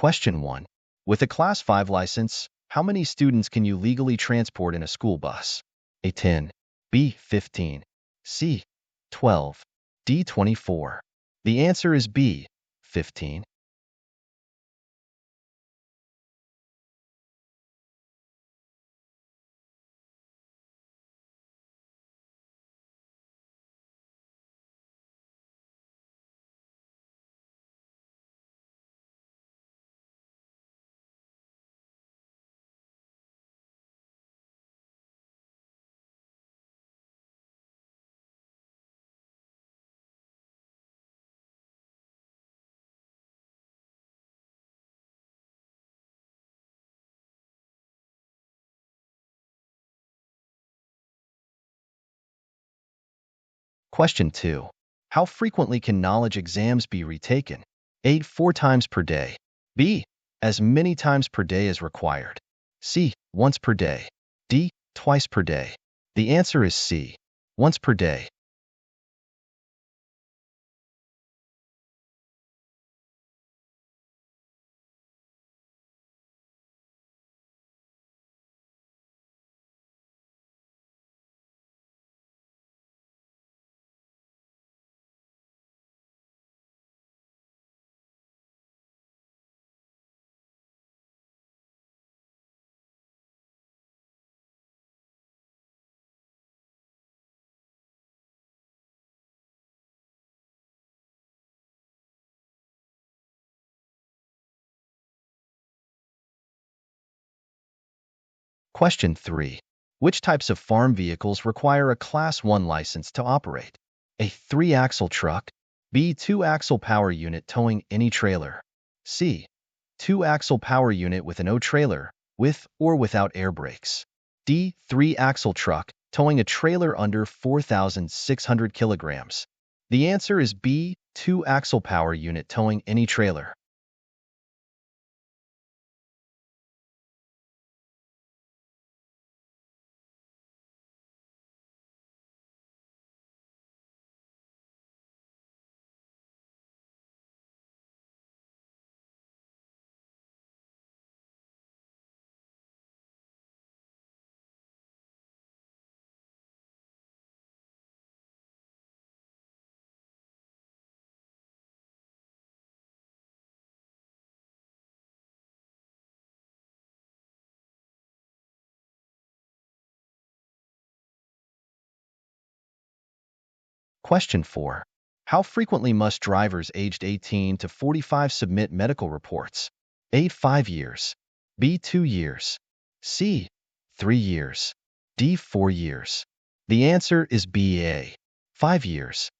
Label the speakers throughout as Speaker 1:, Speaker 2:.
Speaker 1: Question 1. With a Class 5 license, how many students can you legally transport in a school bus? A. 10, B. 15, C. 12, D. 24. The answer is B. 15. Question 2. How frequently can knowledge exams be retaken? A. 4 times per day. B. As many times per day as required. C. Once per day. D. Twice per day. The answer is C. Once per day. Question 3. Which types of farm vehicles require a Class 1 license to operate? A. 3-axle truck. B. 2-axle power unit towing any trailer. C. 2-axle power unit with an O-trailer, with or without air brakes. D. 3-axle truck towing a trailer under 4,600 kilograms. The answer is B. 2-axle power unit towing any trailer. Question 4. How frequently must drivers aged 18 to 45 submit medical reports? A. 5 years. B. 2 years. C. 3 years. D. 4 years. The answer is B. A. 5 years.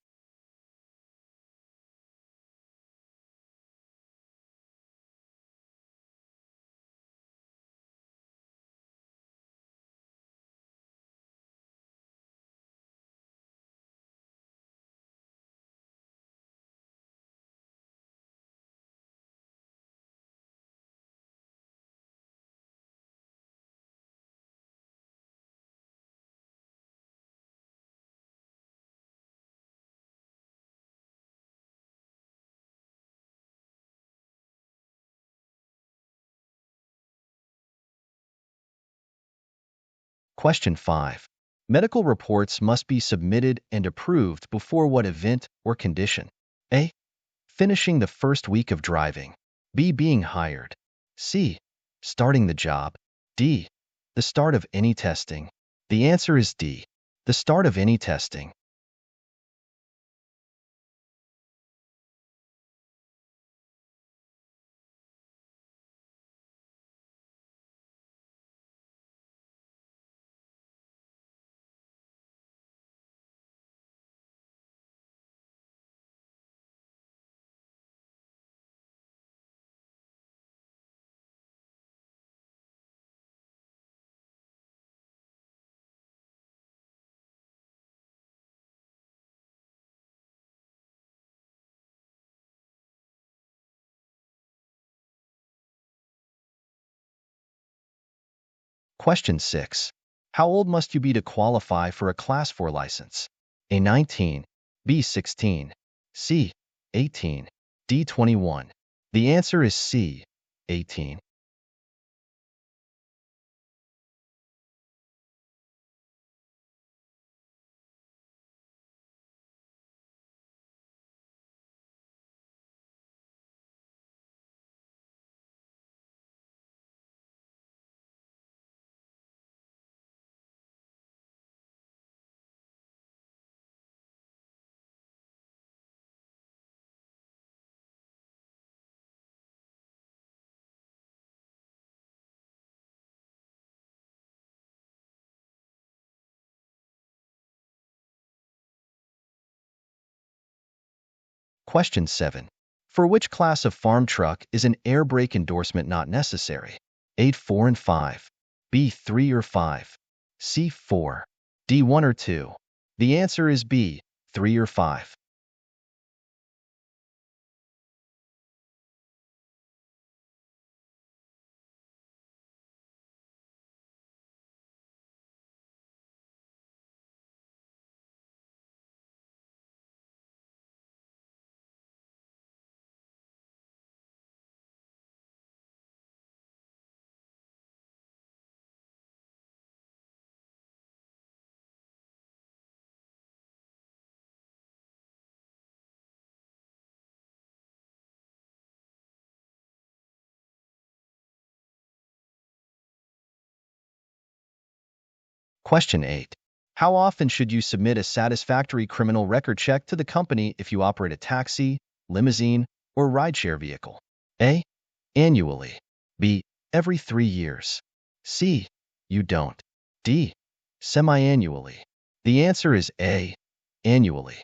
Speaker 1: Question 5. Medical reports must be submitted and approved before what event or condition? A. Finishing the first week of driving. B. Being hired. C. Starting the job. D. The start of any testing. The answer is D. The start of any testing. Question 6. How old must you be to qualify for a Class 4 license? A. 19, B. 16, C. 18, D. 21. The answer is C. 18. Question 7. For which class of farm truck is an air brake endorsement not necessary? A, 4 and 5. B, 3 or 5. C, 4. D, 1 or 2. The answer is B, 3 or 5. Question 8. How often should you submit a satisfactory criminal record check to the company if you operate a taxi, limousine, or rideshare vehicle? A, annually. B, every 3 years. C, you don't. D, semi-annually. The answer is A, annually.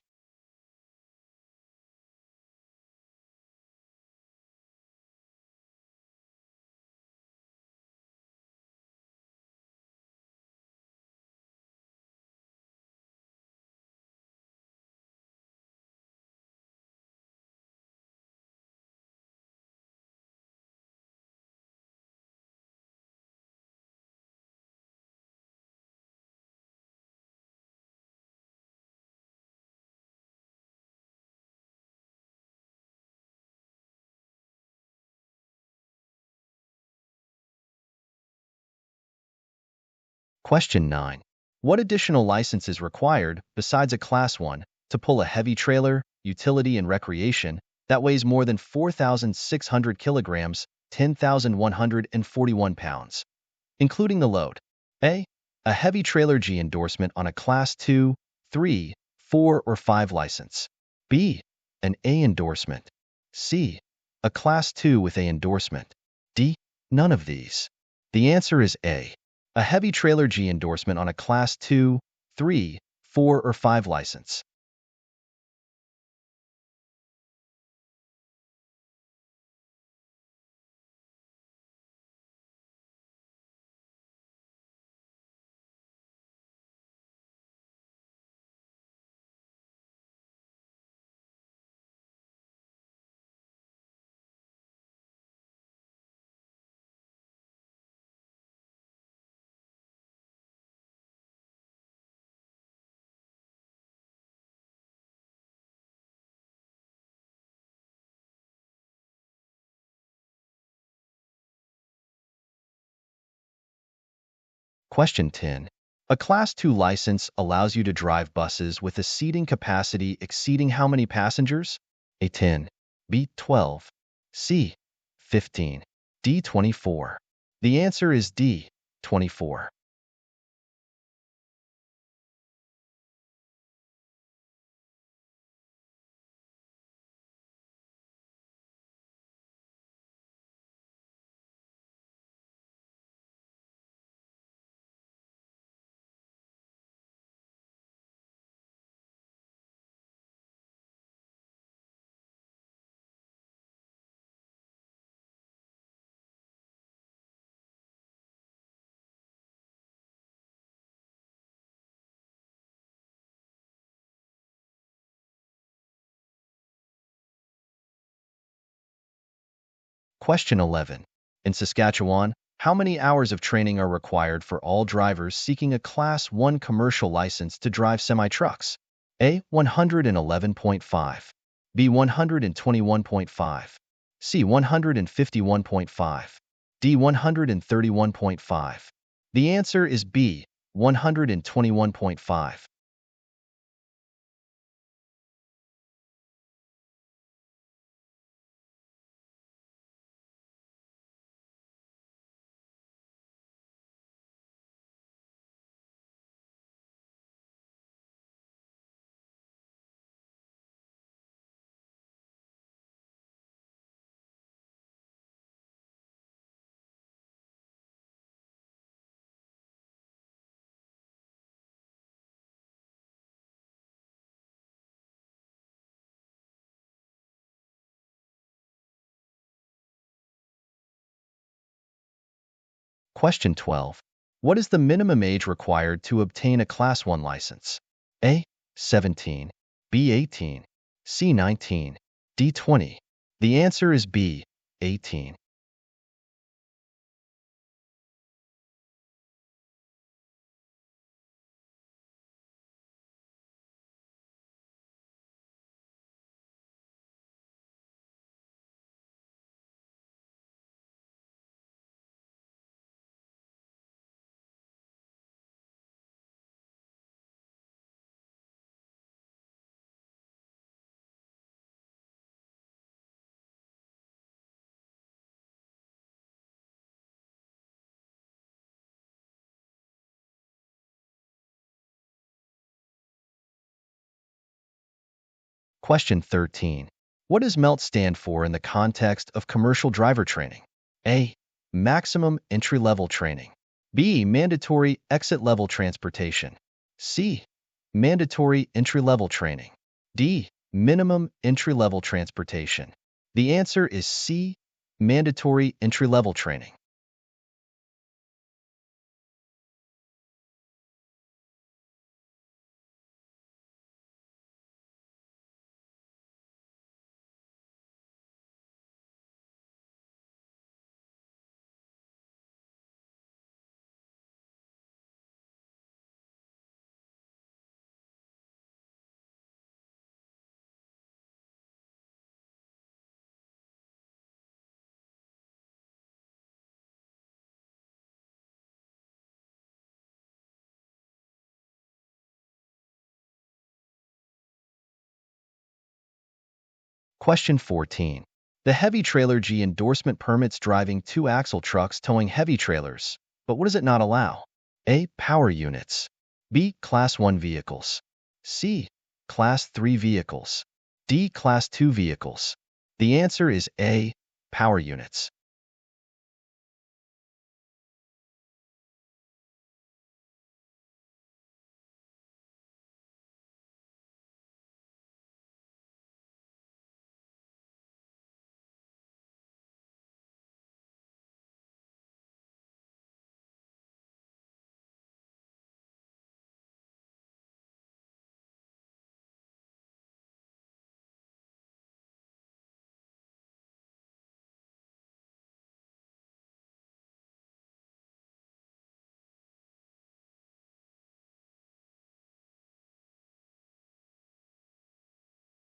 Speaker 1: Question 9. What additional license is required, besides a Class 1, to pull a heavy trailer, utility and recreation, that weighs more than 4,600 kilograms, 10,141 pounds, including the load? A, a heavy trailer G endorsement on a Class 2, 3, 4, or 5 license. B, an A endorsement. C, a Class 2 with A endorsement. D, none of these. The answer is A heavy trailer G endorsement on a Class 2, 3, 4, or 5 license. Question 10. A Class 2 license allows you to drive buses with a seating capacity exceeding how many passengers? A, 10. B, 12. C, 15. D, 24. The answer is D, 24. Question 11. In Saskatchewan, how many hours of training are required for all drivers seeking a Class 1 commercial license to drive semi-trucks? A, 111.5. B, 121.5. C. 151.5. D. 131.5. The answer is B. 121.5. Question 12. What is the minimum age required to obtain a Class 1 license? A. 17. B. 18. C. 19. D. 20. The answer is B. 18. Question 13. What does MELT stand for in the context of commercial driver training? A. Maximum entry-level training. B. Mandatory exit-level transportation. C. Mandatory entry-level training. D. Minimum entry-level transportation. The answer is C. Mandatory entry-level training. Question 14. The heavy trailer G endorsement permits driving two-axle trucks towing heavy trailers, but what does it not allow? A. Power units. B. Class 1 vehicles. C. Class 3 vehicles. D. Class 2 vehicles. The answer is A. Power units.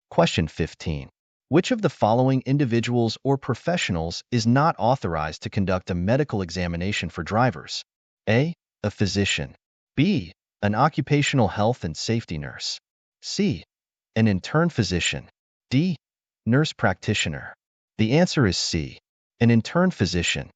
Speaker 1: Question 15. Which of the following individuals or professionals is not authorized to conduct a medical examination for drivers? A. A physician. B. An occupational health and safety nurse. C. An intern physician. D. Nurse practitioner. The answer is C. An intern physician.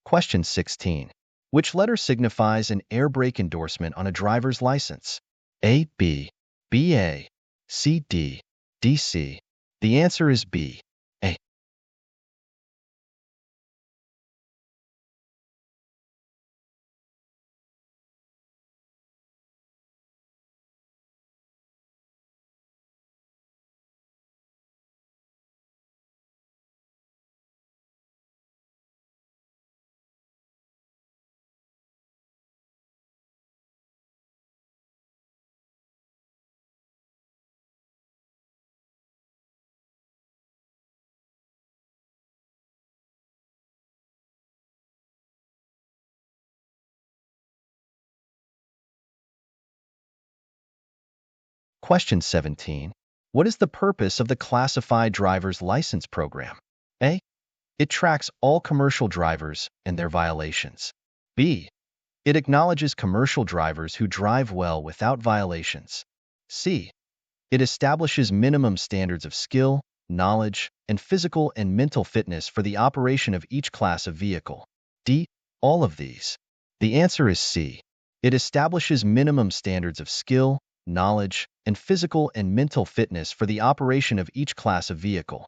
Speaker 1: Question 16. Which letter signifies an air brake endorsement on a driver's license? A, B, B, A, C, D, D, C. The answer is B, A. Question 17. What is the purpose of the Classified Driver's License Program? A. It tracks all commercial drivers and their violations. B. It acknowledges commercial drivers who drive well without violations. C. It establishes minimum standards of skill, knowledge, and physical and mental fitness for the operation of each class of vehicle. D. All of these. The answer is C. It establishes minimum standards of skill, knowledge, and physical and mental fitness for the operation of each class of vehicle.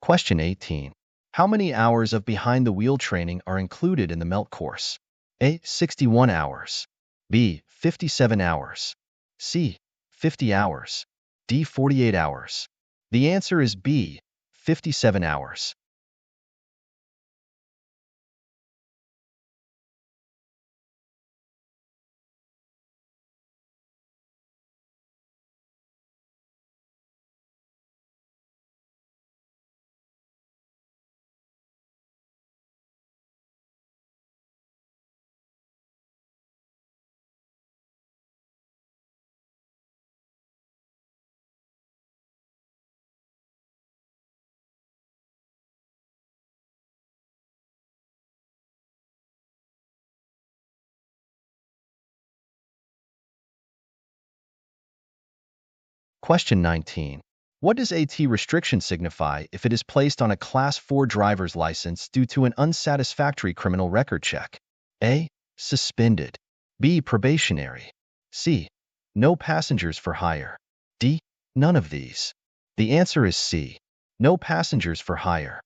Speaker 1: Question 18. How many hours of behind-the-wheel training are included in the MELT course? A. 61 hours. B. 57 hours. C. 50 hours. D. 48 hours. The answer is B. 57 hours. Question 19. What does AT restriction signify if it is placed on a Class 4 driver's license due to an unsatisfactory criminal record check? A. Suspended. B. Probationary. C. No passengers for hire. D. None of these. The answer is C. No passengers for hire.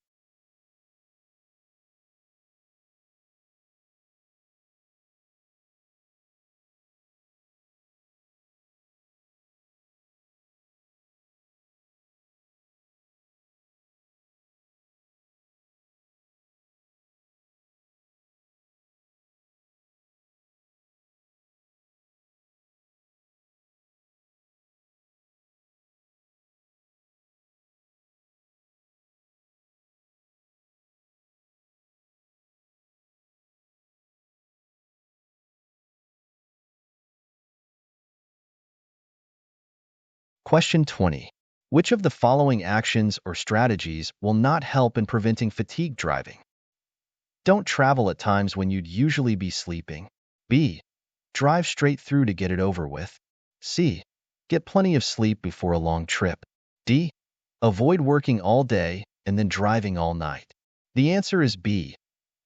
Speaker 1: Question 20. Which of the following actions or strategies will not help in preventing fatigue driving? Don't travel at times when you'd usually be sleeping. B. Drive straight through to get it over with. C. Get plenty of sleep before a long trip. D. Avoid working all day and then driving all night. The answer is B.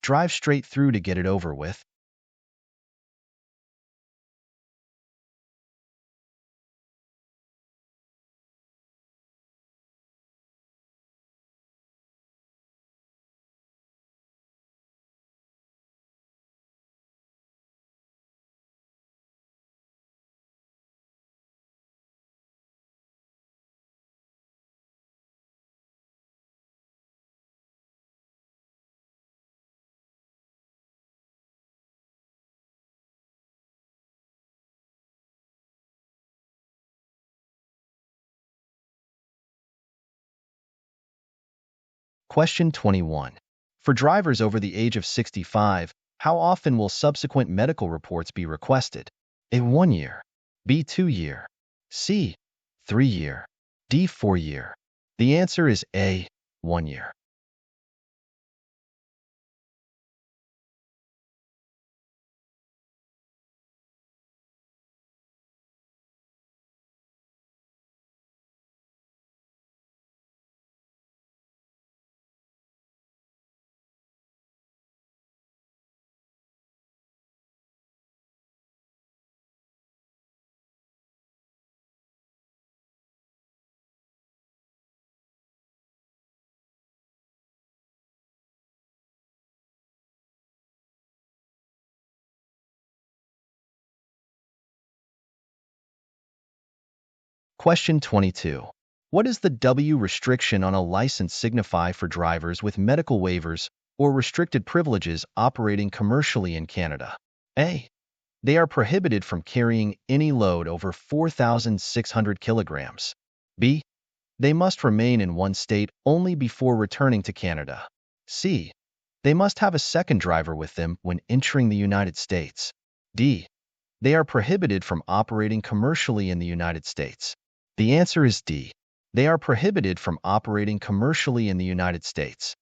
Speaker 1: Drive straight through to get it over with. Question 21. For drivers over the age of 65, how often will subsequent medical reports be requested? A. 1 year. B. 2 year. C. 3 year. D. 4 year. The answer is A. 1 year. Question 22. What does the W restriction on a license signify for drivers with medical waivers or restricted privileges operating commercially in Canada? A. They are prohibited from carrying any load over 4,600 kilograms. B. They must remain in one state only before returning to Canada. C. They must have a second driver with them when entering the United States. D. They are prohibited from operating commercially in the United States. The answer is D. They are prohibited from operating commercially in the United States.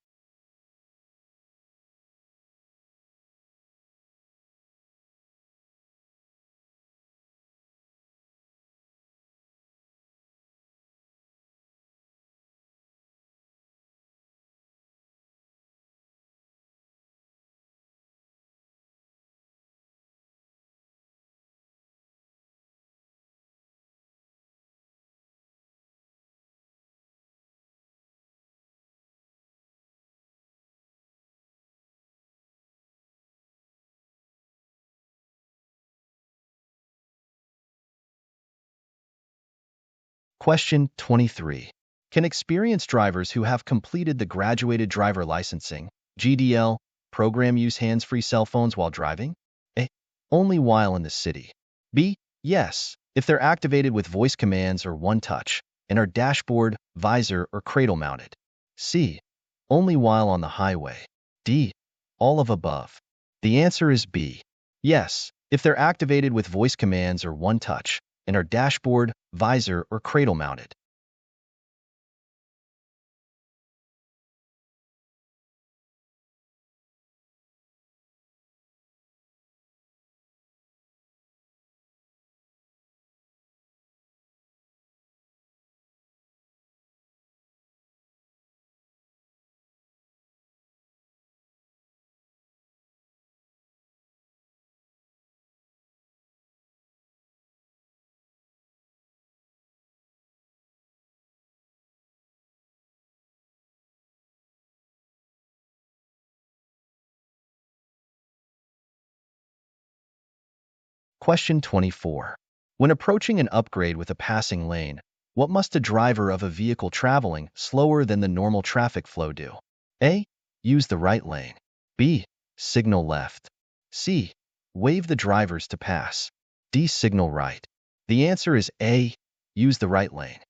Speaker 1: Question 23. Can experienced drivers who have completed the graduated driver licensing (GDL) program use hands-free cell phones while driving? A. Only while in the city. B. Yes, if they're activated with voice commands or one touch and are dashboard, visor, or cradle mounted. C. Only while on the highway. D. All of above. The answer is B. Yes, if they're activated with voice commands or one touch and are dashboard, visor, or cradle mounted. Question 24. When approaching an upgrade with a passing lane, what must a driver of a vehicle traveling slower than the normal traffic flow do? A. Use the right lane. B. Signal left. C. Wave the drivers to pass. D. Signal right. The answer is A. Use the right lane.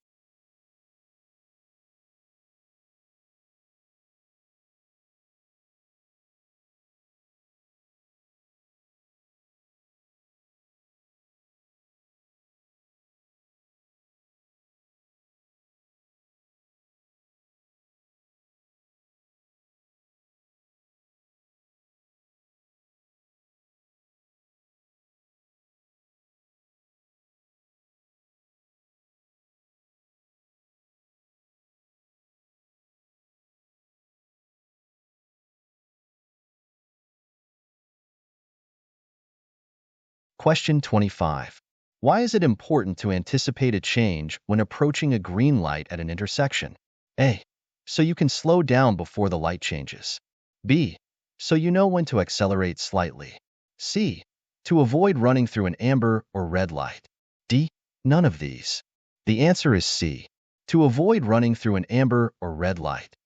Speaker 1: Question 25. Why is it important to anticipate a change when approaching a green light at an intersection? A. So you can slow down before the light changes. B. So you know when to accelerate slightly. C. To avoid running through an amber or red light. D. None of these. The answer is C. To avoid running through an amber or red light.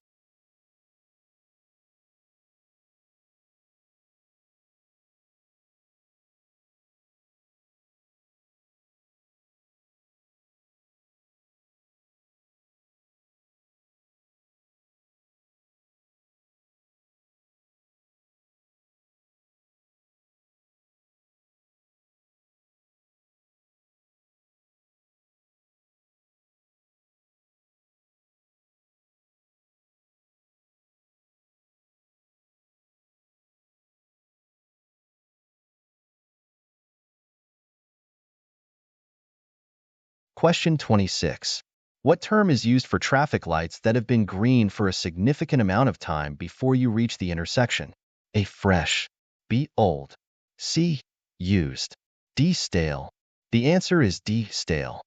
Speaker 1: Question 26. What term is used for traffic lights that have been green for a significant amount of time before you reach the intersection? A. Fresh. B. Old. C. Used. D. Stale. The answer is D. Stale.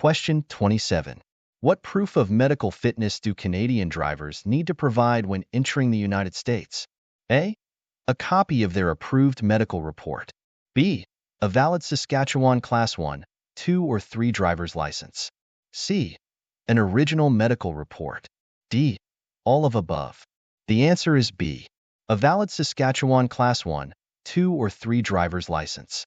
Speaker 1: Question 27. What proof of medical fitness do Canadian drivers need to provide when entering the United States? A. A copy of their approved medical report. B. A valid Saskatchewan Class 1, 2, or 3 driver's license. C. An original medical report. D. All of above. The answer is B. A valid Saskatchewan Class 1, 2, or 3 driver's license.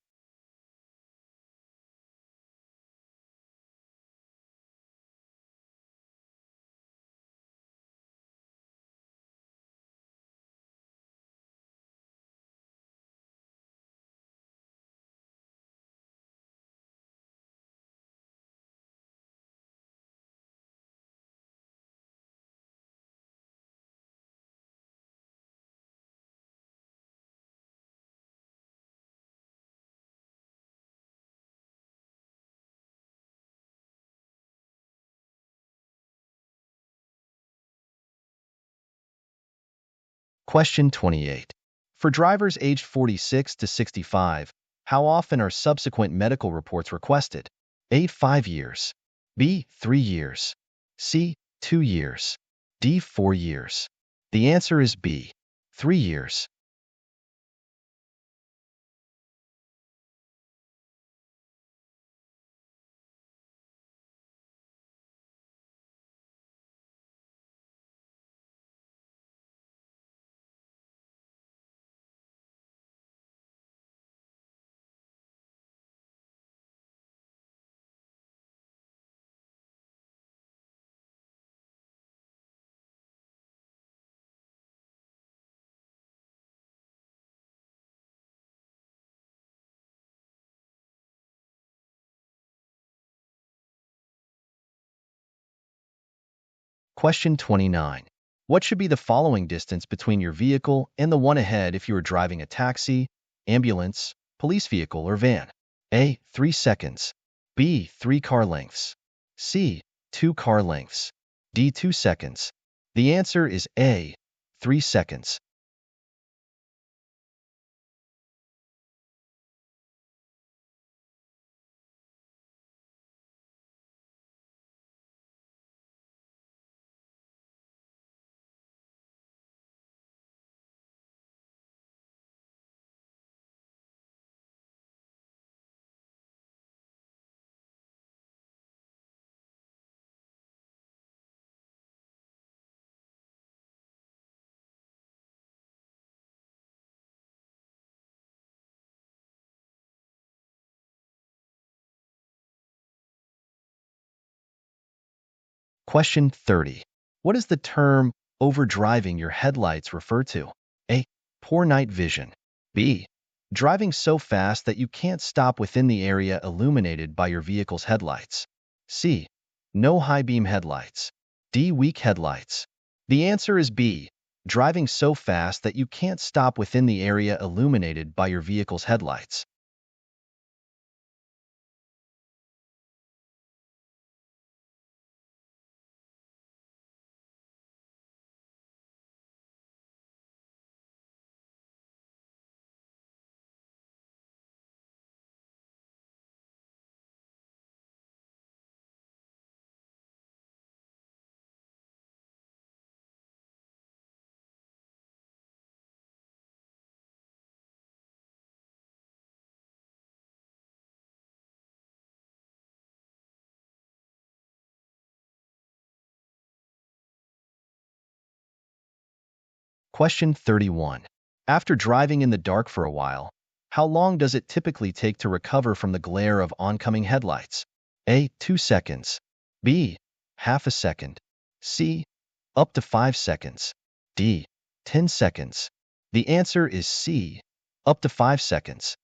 Speaker 1: Question 28. For drivers aged 46 to 65, how often are subsequent medical reports requested? A. 5 years. B. 3 years. C. 2 years. D. 4 years. The answer is B. 3 years. Question 29. What should be the following distance between your vehicle and the one ahead if you are driving a taxi, ambulance, police vehicle, or van? A. 3 seconds. B. 3 car lengths. C. 2 car lengths. D. 2 seconds. The answer is A. 3 seconds. Question 30. What does the term overdriving your headlights refer to? A. Poor night vision. B. Driving so fast that you can't stop within the area illuminated by your vehicle's headlights. C. No high beam headlights. D. Weak headlights. The answer is B. Driving so fast that you can't stop within the area illuminated by your vehicle's headlights. Question 31. After driving in the dark for a while, how long does it typically take to recover from the glare of oncoming headlights? A. 2 seconds. B. Half a second. C. Up to 5 seconds. D. 10 seconds. The answer is C. Up to 5 seconds.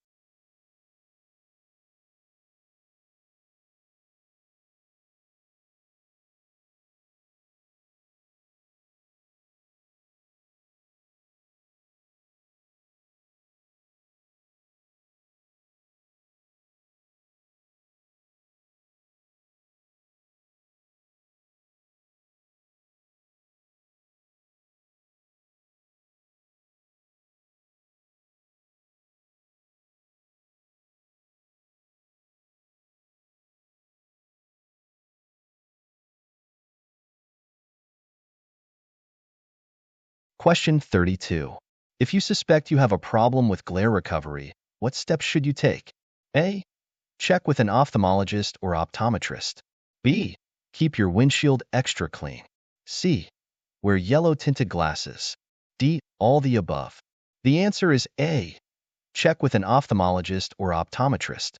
Speaker 1: Question 32. If you suspect you have a problem with glare recovery, what steps should you take? A. Check with an ophthalmologist or optometrist. B. Keep your windshield extra clean. C. Wear yellow-tinted glasses. D. All the above. The answer is A. Check with an ophthalmologist or optometrist.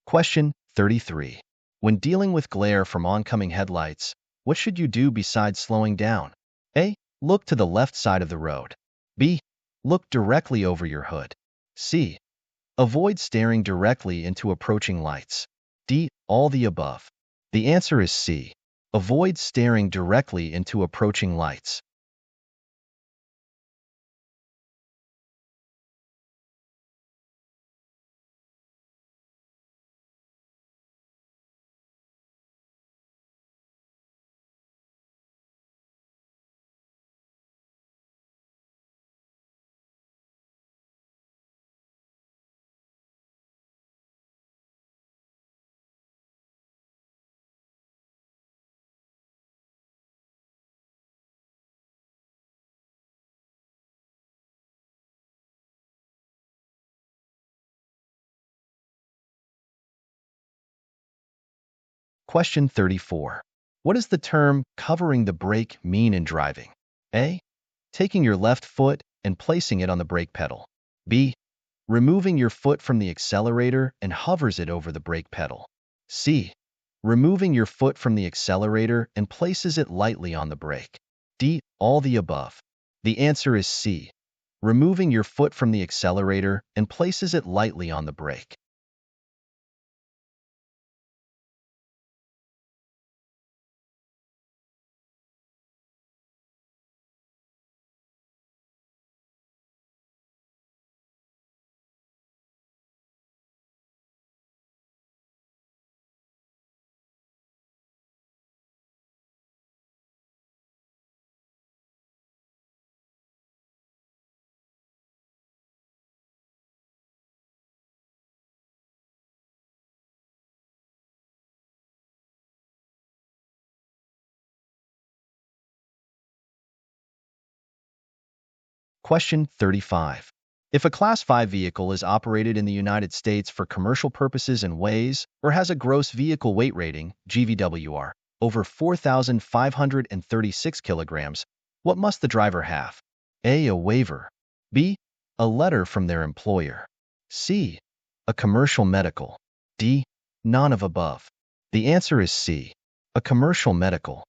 Speaker 1: Question 33. When dealing with glare from oncoming headlights, what should you do besides slowing down? A. Look to the left side of the road. B. Look directly over your hood. C. Avoid staring directly into approaching lights. D. All the above. The answer is C. Avoid staring directly into approaching lights. Question 34. What does the term covering the brake mean in driving? A. Taking your left foot and placing it on the brake pedal. B. Removing your foot from the accelerator and hovers it over the brake pedal. C. Removing your foot from the accelerator and places it lightly on the brake. D. All the above. The answer is C. Removing your foot from the accelerator and places it lightly on the brake. Question 35. If a Class 5 vehicle is operated in the United States for commercial purposes and weighs, or has a gross vehicle weight rating, GVWR, over 4,536 kilograms, what must the driver have? A. A waiver. B. A letter from their employer. C. A commercial medical. D. None of above. The answer is C. A commercial medical.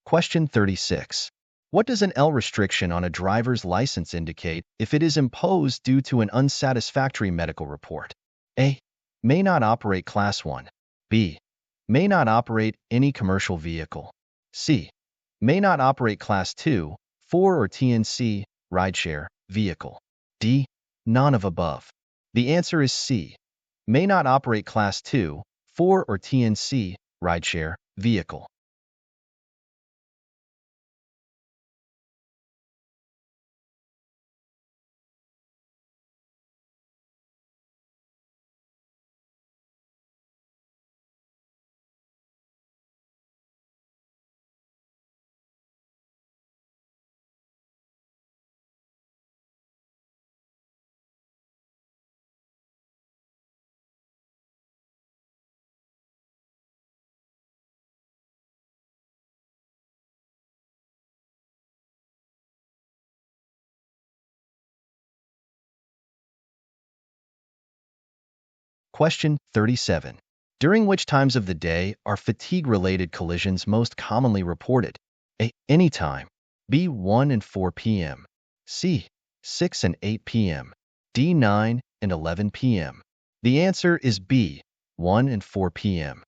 Speaker 1: Question 36. What does an L restriction on a driver's license indicate if it is imposed due to an unsatisfactory medical report? A. May not operate Class 1. B. May not operate any commercial vehicle. C. May not operate Class 2, 4 or TNC, rideshare, vehicle. D. None of above. The answer is C. May not operate Class 2, 4 or TNC, rideshare, vehicle. Question 37. During which times of the day are fatigue-related collisions most commonly reported? A. Anytime. B. 1 and 4 p.m. C. 6 and 8 p.m. D. 9 and 11 p.m. The answer is B. 1 and 4 p.m.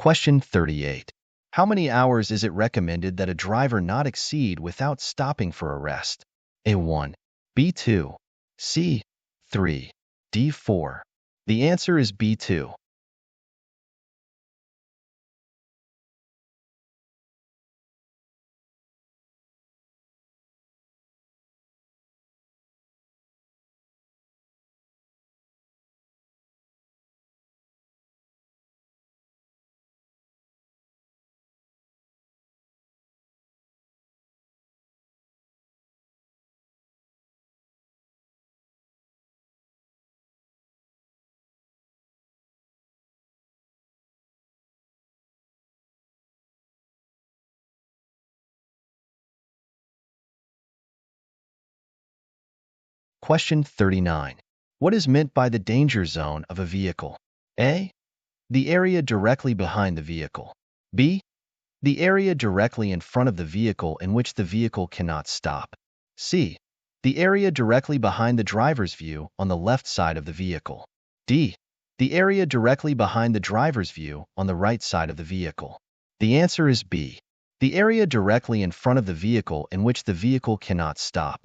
Speaker 1: Question 38. How many hours is it recommended that a driver not exceed without stopping for a rest? A1, B2, C, 3, D4. The answer is B2. Question 39. What is meant by the danger zone of a vehicle? A. The area directly behind the vehicle. B. The area directly in front of the vehicle in which the vehicle cannot stop. C. The area directly behind the driver's view on the left side of the vehicle. D. The area directly behind the driver's view on the right side of the vehicle. The answer is B. The area directly in front of the vehicle in which the vehicle cannot stop.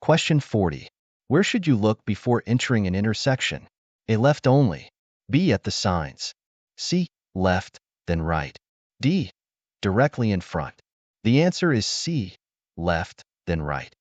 Speaker 1: Question 40. Where should you look before entering an intersection? A. Left only. B. At the signs. C. Left, then right. D. Directly in front. The answer is C. Left, then right.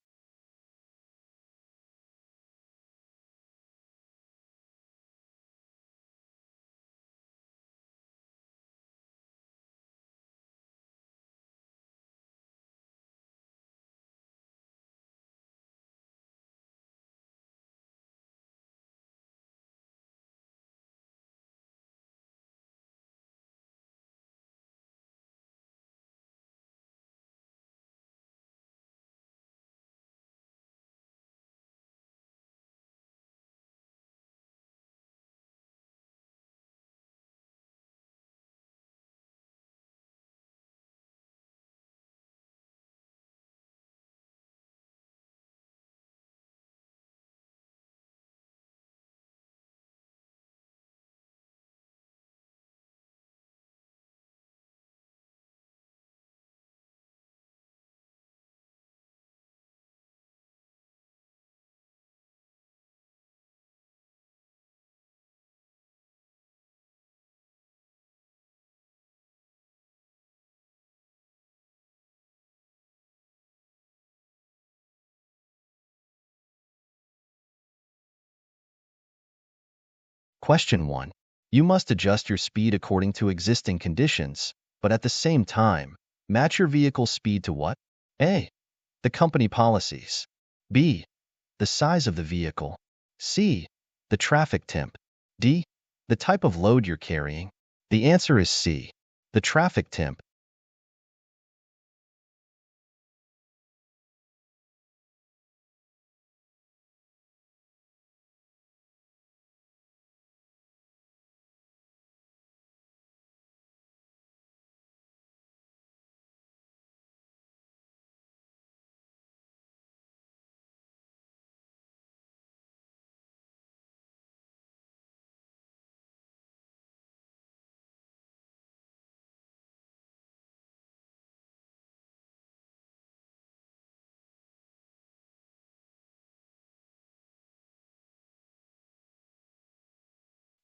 Speaker 1: Question 1. You must adjust your speed according to existing conditions, but at the same time, match your vehicle's speed to what? A. The company policies. B. The size of the vehicle. C. The traffic temp. D. The type of load you're carrying. The answer is C. The traffic temp.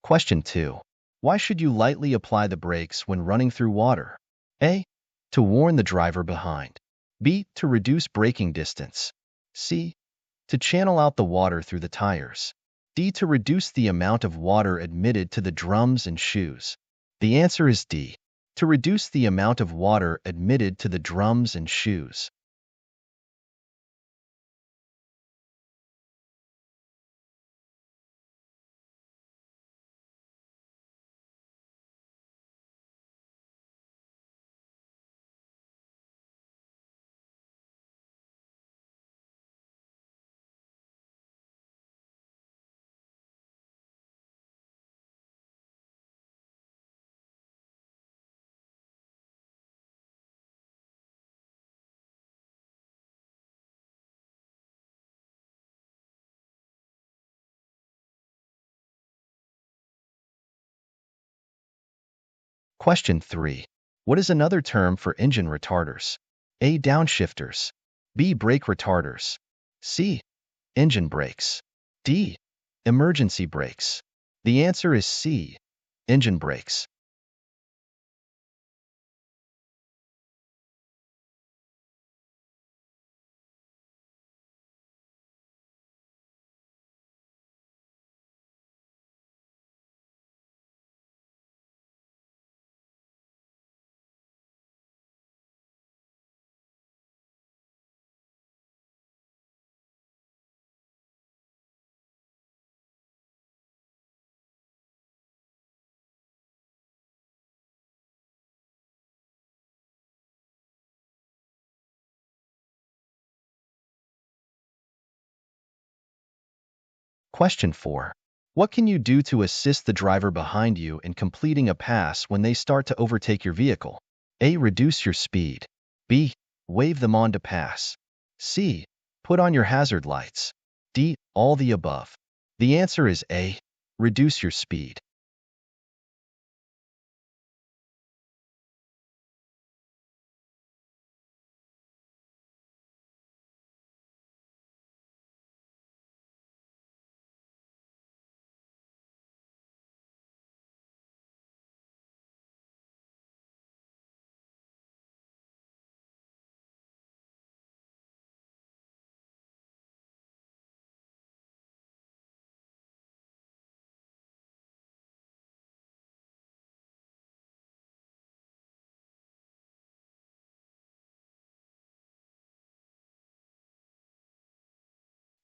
Speaker 1: Question 2. Why should you lightly apply the brakes when running through water? A. To warn the driver behind. B. To reduce braking distance. C. To channel out the water through the tires. D. To reduce the amount of water admitted to the drums and shoes. The answer is D. To reduce the amount of water admitted to the drums and shoes. Question 3. What is another term for engine retarders? A. Downshifters. B. Brake retarders. C. Engine brakes. D. Emergency brakes. The answer is C. Engine brakes. Question 4. What can you do to assist the driver behind you in completing a pass when they start to overtake your vehicle? A. Reduce your speed. B. Wave them on to pass. C. Put on your hazard lights. D. All the above. The answer is A. Reduce your speed.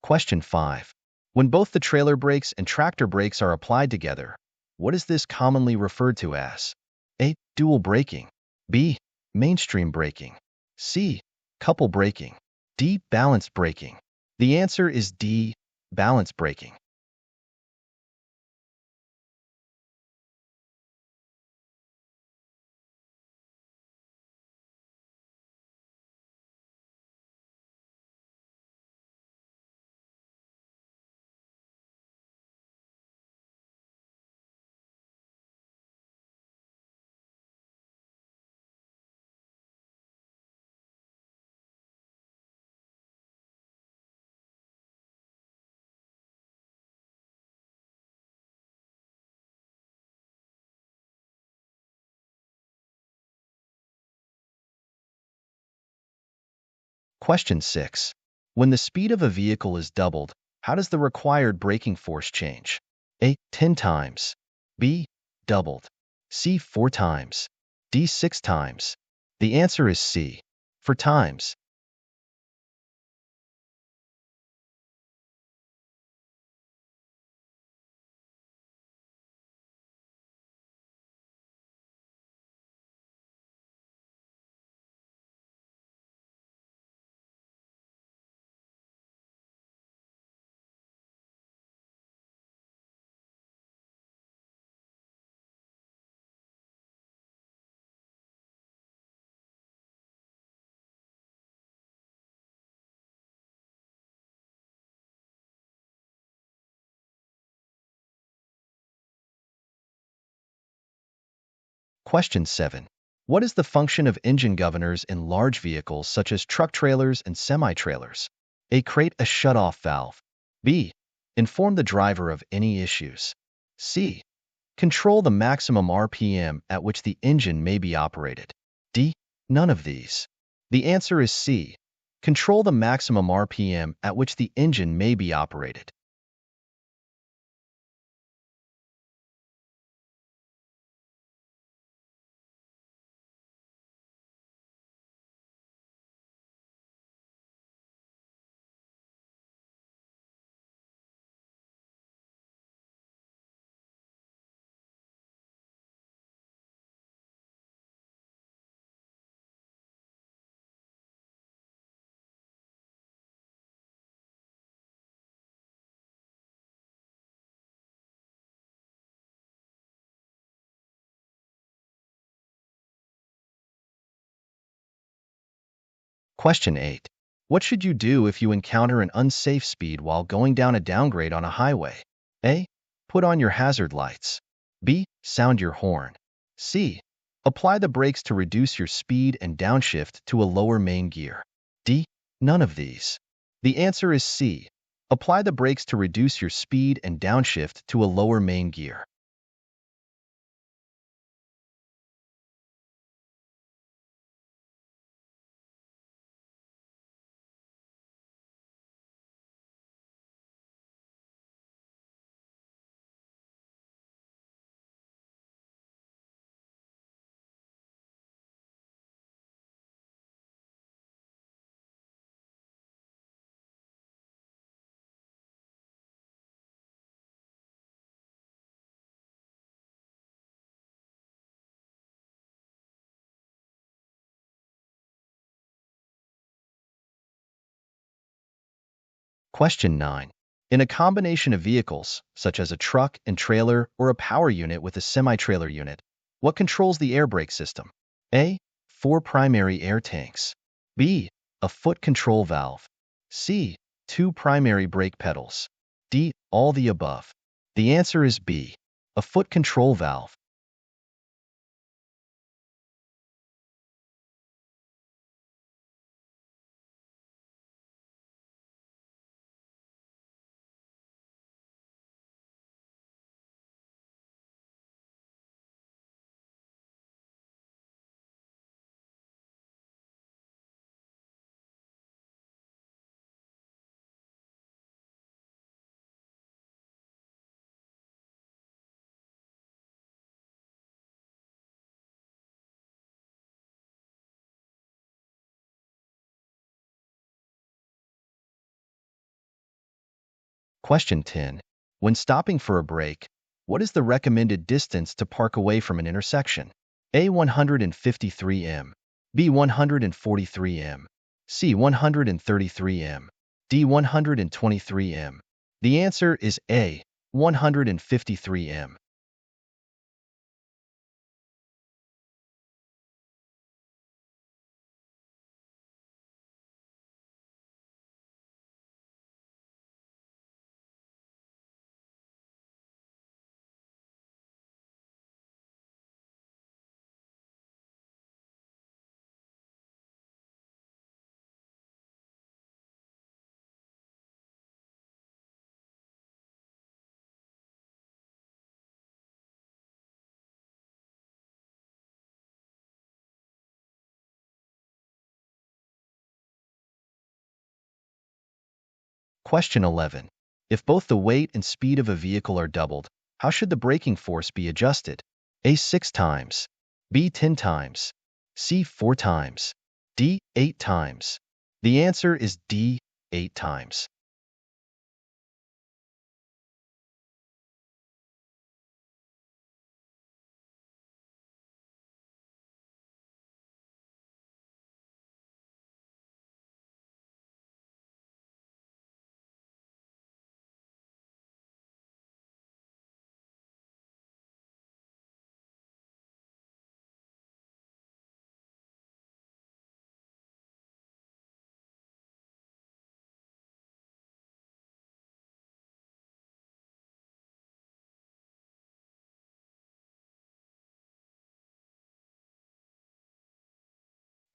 Speaker 1: Question 5. When both the trailer brakes and tractor brakes are applied together, what is this commonly referred to as? A. Dual braking. B. Mainstream braking. C. Couple braking. D. Balanced braking. The answer is D. Balanced braking. Question 6. When the speed of a vehicle is doubled, how does the required braking force change? A. 10 times. B. Doubled. C. 4 times. D. 6 times. The answer is C. 4 times. Question 7. What is the function of engine governors in large vehicles such as truck trailers and semi-trailers? A. Create a shut-off valve. B. Inform the driver of any issues. C. Control the maximum RPM at which the engine may be operated. D. None of these. The answer is C. Control the maximum RPM at which the engine may be operated. Question 8. What should you do if you encounter an unsafe speed while going down a downgrade on a highway? A. Put on your hazard lights. B. Sound your horn. C. Apply the brakes to reduce your speed and downshift to a lower main gear. D. None of these. The answer is C. Apply the brakes to reduce your speed and downshift to a lower main gear. Question 9. In a combination of vehicles, such as a truck and trailer or a power unit with a semi-trailer unit, what controls the air brake system? A. Four primary air tanks. B. A foot control valve. C. Two primary brake pedals. D. All the above. The answer is B. A foot control valve. Question 10. When stopping for a break, what is the recommended distance to park away from an intersection? A. 153 m. B. 143 m. C. 133 m. D. 123 m. The answer is A. 153 m. Question 11. If both the weight and speed of a vehicle are doubled, how should the braking force be adjusted? A. 6 times. B. 10 times. C. 4 times. D. 8 times. The answer is D. 8 times.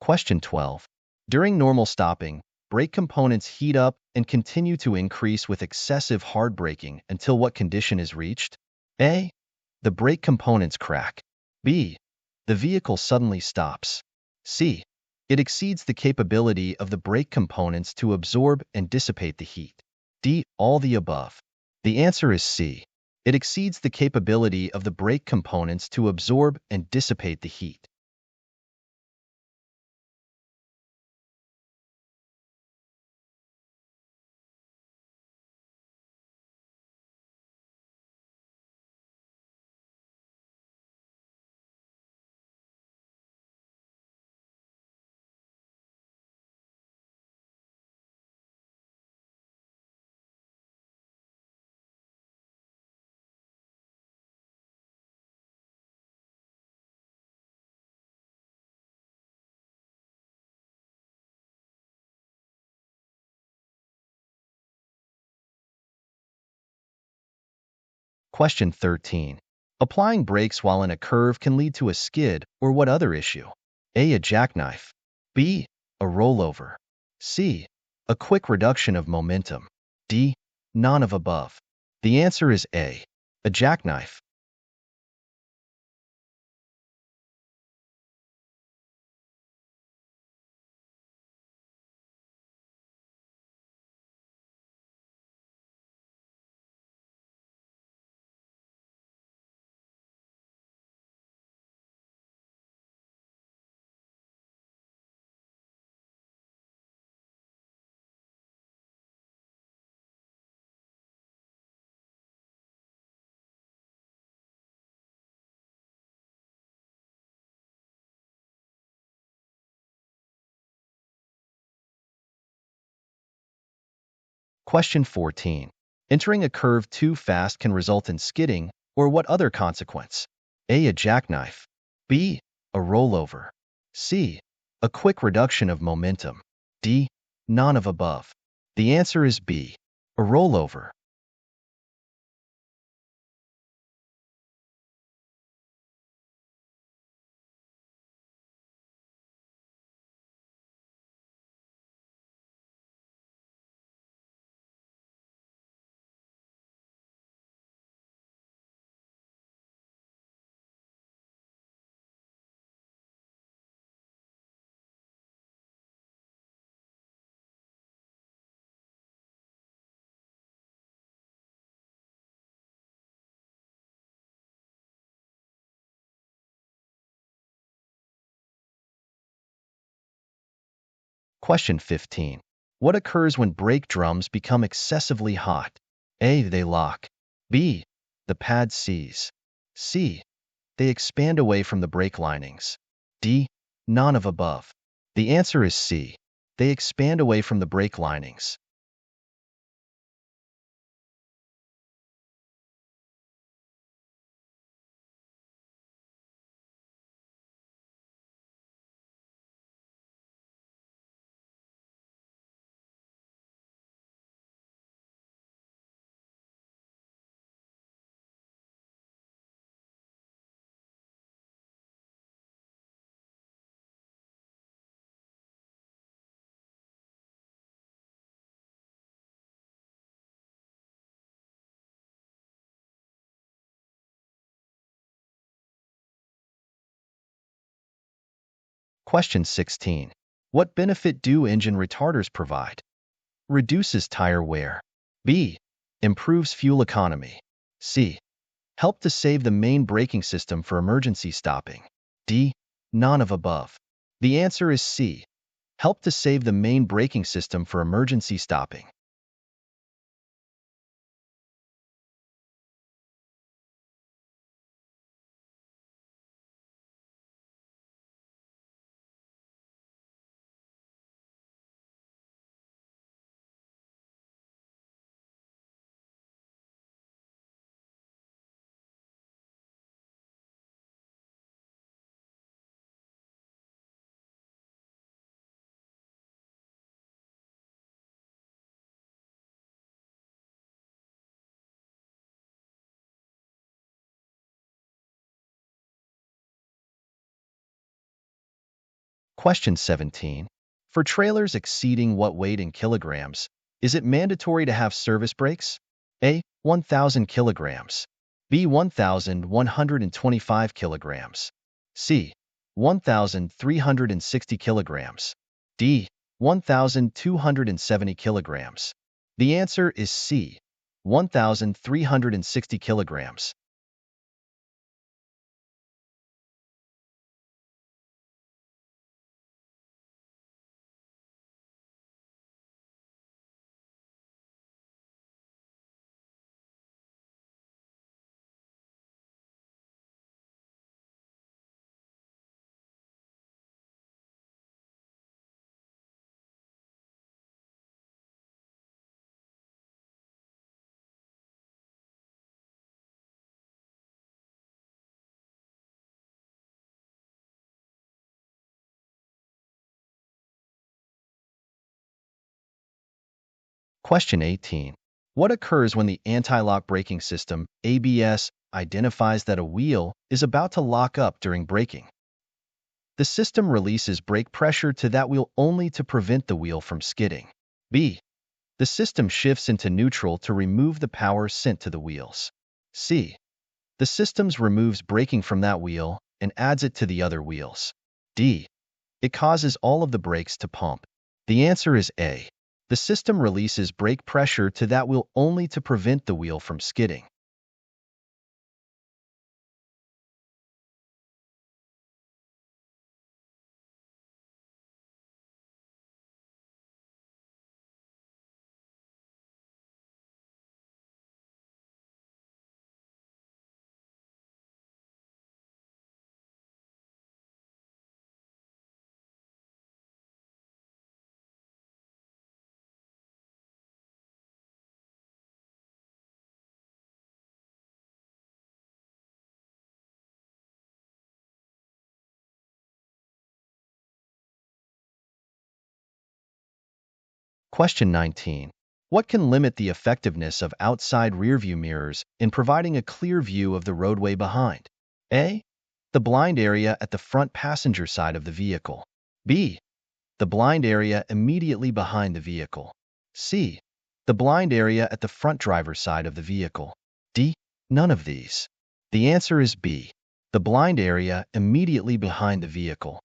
Speaker 1: Question 12. During normal stopping, brake components heat up and continue to increase with excessive hard braking until what condition is reached? A. The brake components crack. B. The vehicle suddenly stops. C. It exceeds the capability of the brake components to absorb and dissipate the heat. D. All the above. The answer is C. It exceeds the capability of the brake components to absorb and dissipate the heat. Question 13. Applying brakes while in a curve can lead to a skid or what other issue? A. A jackknife. B. A rollover. C. A quick reduction of momentum. D. None of above. The answer is A. A jackknife. Question 14. Entering a curve too fast can result in skidding or what other consequence? A. A jackknife. B. A rollover. C. A quick reduction of momentum. D. None of above. The answer is B. A rollover. Question 15. What occurs when brake drums become excessively hot? A. They lock. B. The pad seize. C. They expand away from the brake linings. D. None of above. The answer is C. They expand away from the brake linings. Question 16. What benefit do engine retarders provide? Reduces tire wear. B. Improves fuel economy. C. Help to save the main braking system for emergency stopping. D. None of above. The answer is C. Help to save the main braking system for emergency stopping. Question 17. For trailers exceeding what weight in kilograms, is it mandatory to have service brakes? A. 1,000 kilograms. B. 1,125 kilograms. C. 1,360 kilograms. D. 1,270 kilograms. The answer is C. 1,360 kilograms. Question 18. What occurs when the anti-lock braking system, ABS, identifies that a wheel is about to lock up during braking? The system releases brake pressure to that wheel only to prevent the wheel from skidding. B. The system shifts into neutral to remove the power sent to the wheels. C. The system removes braking from that wheel and adds it to the other wheels. D. It causes all of the brakes to pump. The answer is A. The system releases brake pressure to that wheel only to prevent the wheel from skidding. Question 19. What can limit the effectiveness of outside rearview mirrors in providing a clear view of the roadway behind? A. The blind area at the front passenger side of the vehicle. B. The blind area immediately behind the vehicle. C. The blind area at the front driver's side of the vehicle. D. None of these. The answer is B. The blind area immediately behind the vehicle.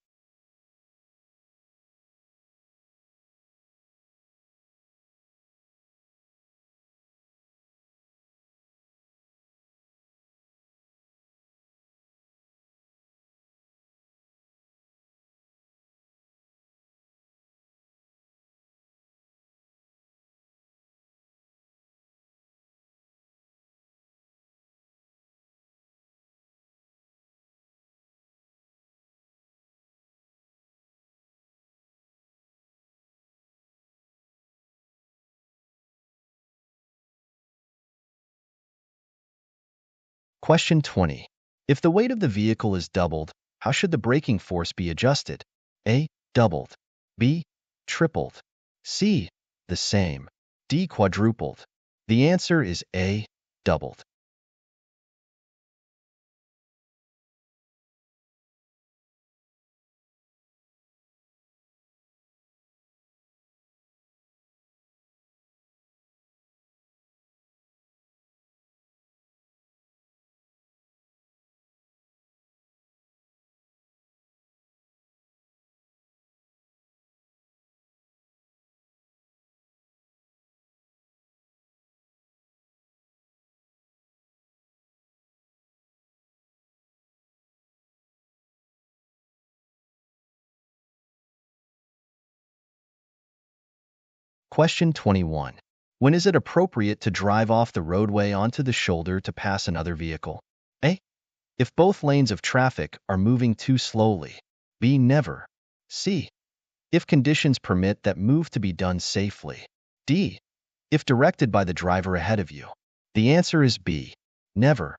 Speaker 1: Question 20. If the weight of the vehicle is doubled, how should the braking force be adjusted? A. Doubled. B. Tripled. C. The same. D. Quadrupled. The answer is A. Doubled. Question 21. When is it appropriate to drive off the roadway onto the shoulder to pass another vehicle? A. If both lanes of traffic are moving too slowly. B. Never. C. If conditions permit that move to be done safely. D. If directed by the driver ahead of you. The answer is B. Never.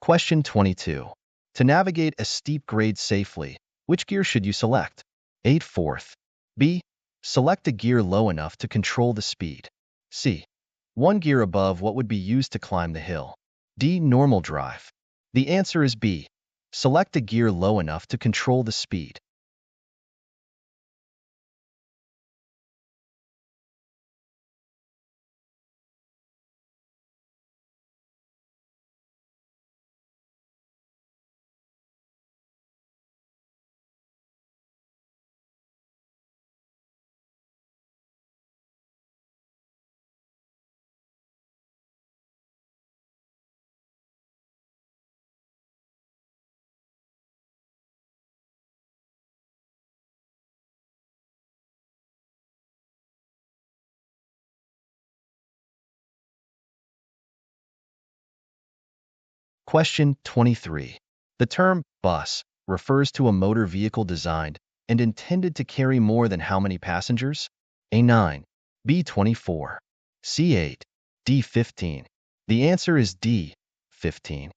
Speaker 1: Question 22. To navigate a steep grade safely, which gear should you select? A. Fourth. B. Select a gear low enough to control the speed. C. One gear above what would be used to climb the hill. D. Normal drive. The answer is B. Select a gear low enough to control the speed. Question 23. The term bus refers to a motor vehicle designed and intended to carry more than how many passengers? A. 9. B. 24. C. 8. D. 15. The answer is D. 15.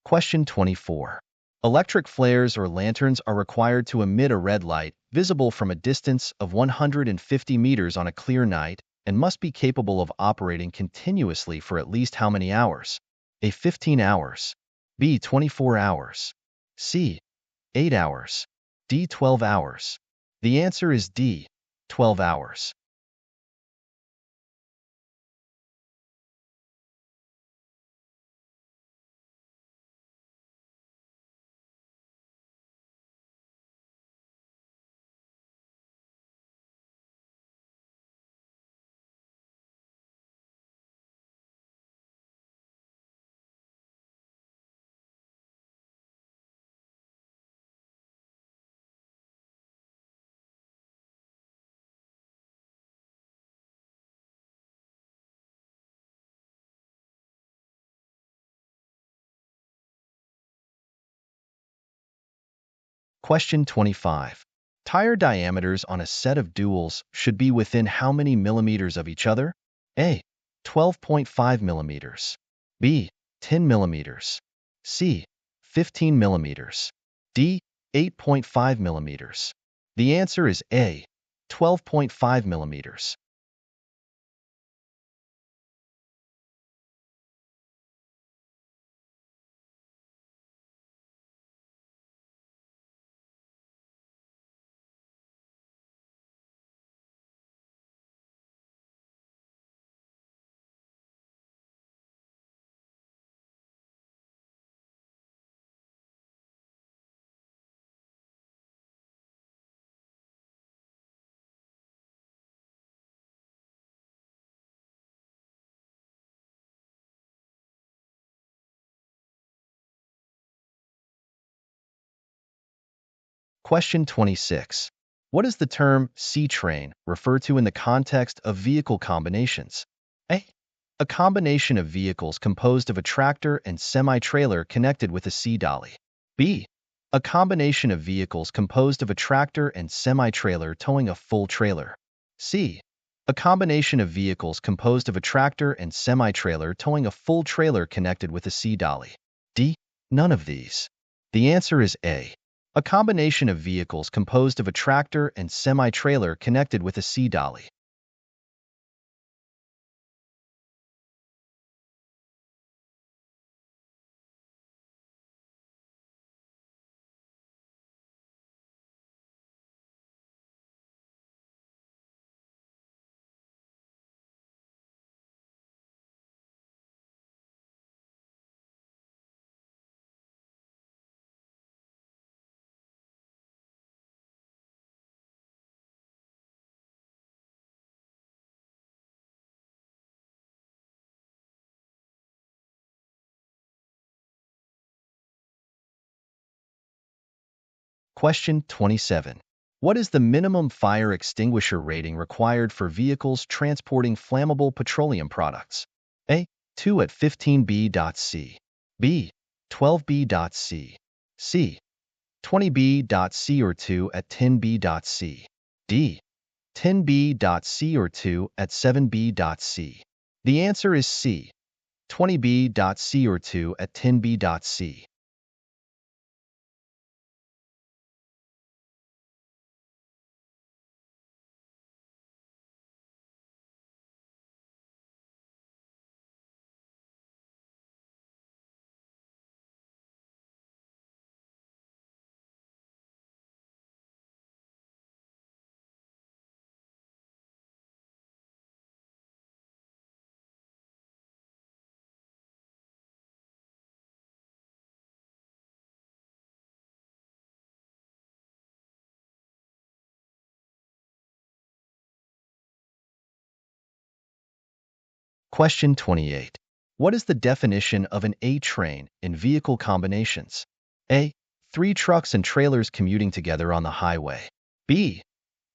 Speaker 1: Question 24. Electric flares or lanterns are required to emit a red light visible from a distance of 150 meters on a clear night and must be capable of operating continuously for at least how many hours? A. 15 hours. B. 24 hours. C. 8 hours. D. 12 hours. The answer is D. 12 hours. Question 25. Tire diameters on a set of duals should be within how many millimeters of each other? A. 12.5 millimeters. B. 10 millimeters. C. 15 millimeters. D. 8.5 millimeters. The answer is A. 12.5 millimeters. Question 26. What does the term C-train refer to in the context of vehicle combinations? A. A combination of vehicles composed of a tractor and semi-trailer connected with a C-dolly. B. A combination of vehicles composed of a tractor and semi-trailer towing a full trailer. C. A combination of vehicles composed of a tractor and semi-trailer towing a full trailer connected with a C-dolly. D. None of these. The answer is A. A combination of vehicles composed of a tractor and semi-trailer connected with a C-dolly. Question 27. What is the minimum fire extinguisher rating required for vehicles transporting flammable petroleum products? A. 2 at 15B.C. B. 12B.C. C. 20B.C or 2 at 10B.C. D. 10B.C or 2 at 7B.C. The answer is C. 20B.C or 2 at 10B.C. Question 28. What is the definition of an A train in vehicle combinations? A. Three trucks and trailers commuting together on the highway. B.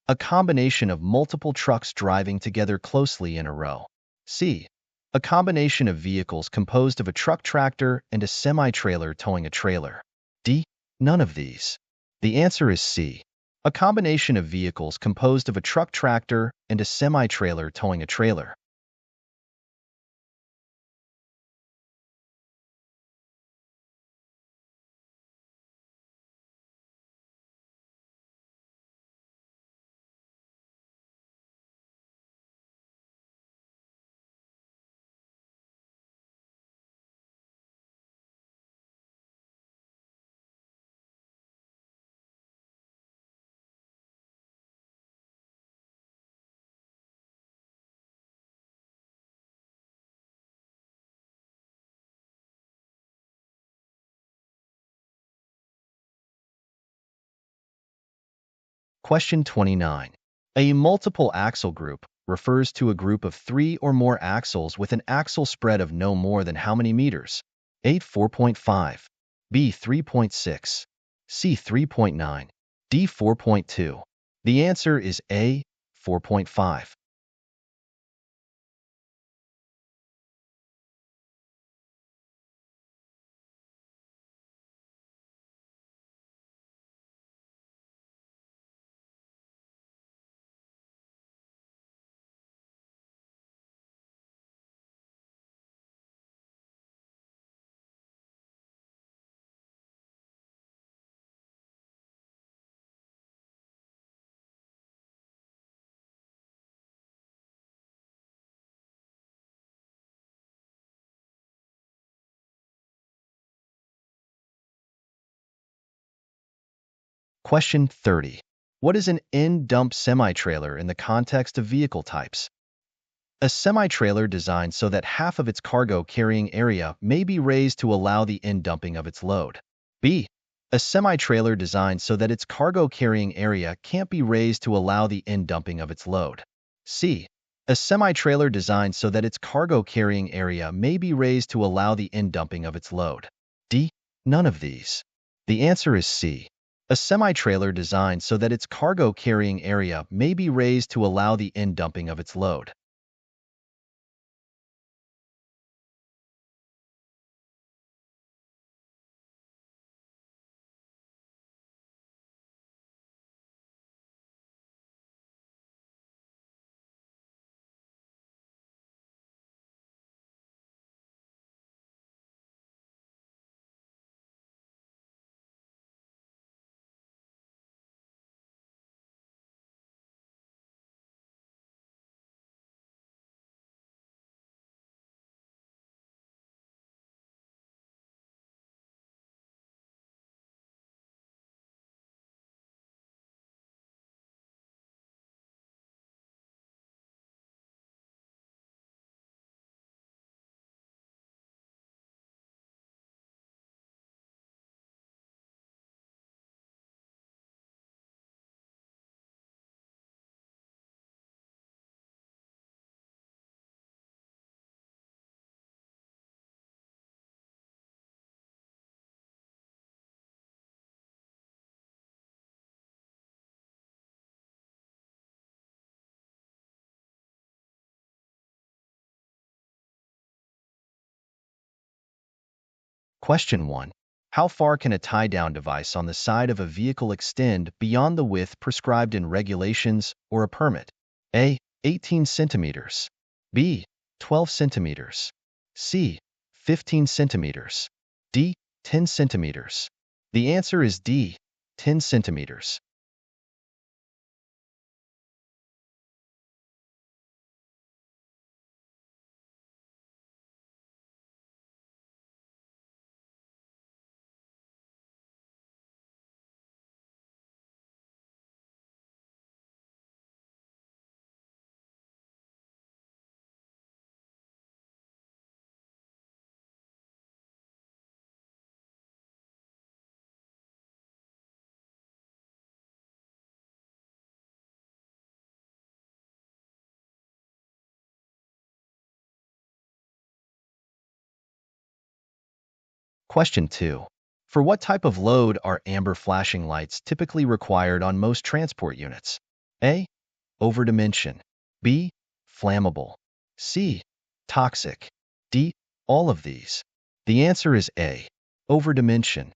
Speaker 1: A combination of multiple trucks driving together closely in a row. C. A combination of vehicles composed of a truck tractor and a semi-trailer towing a trailer. D. None of these. The answer is C. A combination of vehicles composed of a truck tractor and a semi-trailer towing a trailer. Question 29. A multiple axle group refers to a group of three or more axles with an axle spread of no more than how many meters? A. 4.5, B. 3.6, C. 3.9, D. 4.2. The answer is A. 4.5. Question 30. What is an end-dump semi-trailer in the context of vehicle types? A semi-trailer designed so that half of its cargo carrying area may be raised to allow the in-dumping of its load. B. A semi-trailer designed so that its cargo carrying area can't be raised to allow the in-dumping of its load. C. A semi-trailer designed so that its cargo carrying area may be raised to allow the in-dumping of its load. D. None of these. The answer is C. A semi-trailer designed so that its cargo carrying area may be raised to allow the in-dumping of its load. Question 1. How far can a tie-down device on the side of a vehicle extend beyond the width prescribed in regulations or a permit? A. 18 centimeters. B. 12 centimeters. C. 15 centimeters. D. 10 centimeters. The answer is D. 10 centimeters. Question 2. For what type of load are amber flashing lights typically required on most transport units? A. Overdimension. B. Flammable. C. Toxic. D. All of these. The answer is A. Overdimension.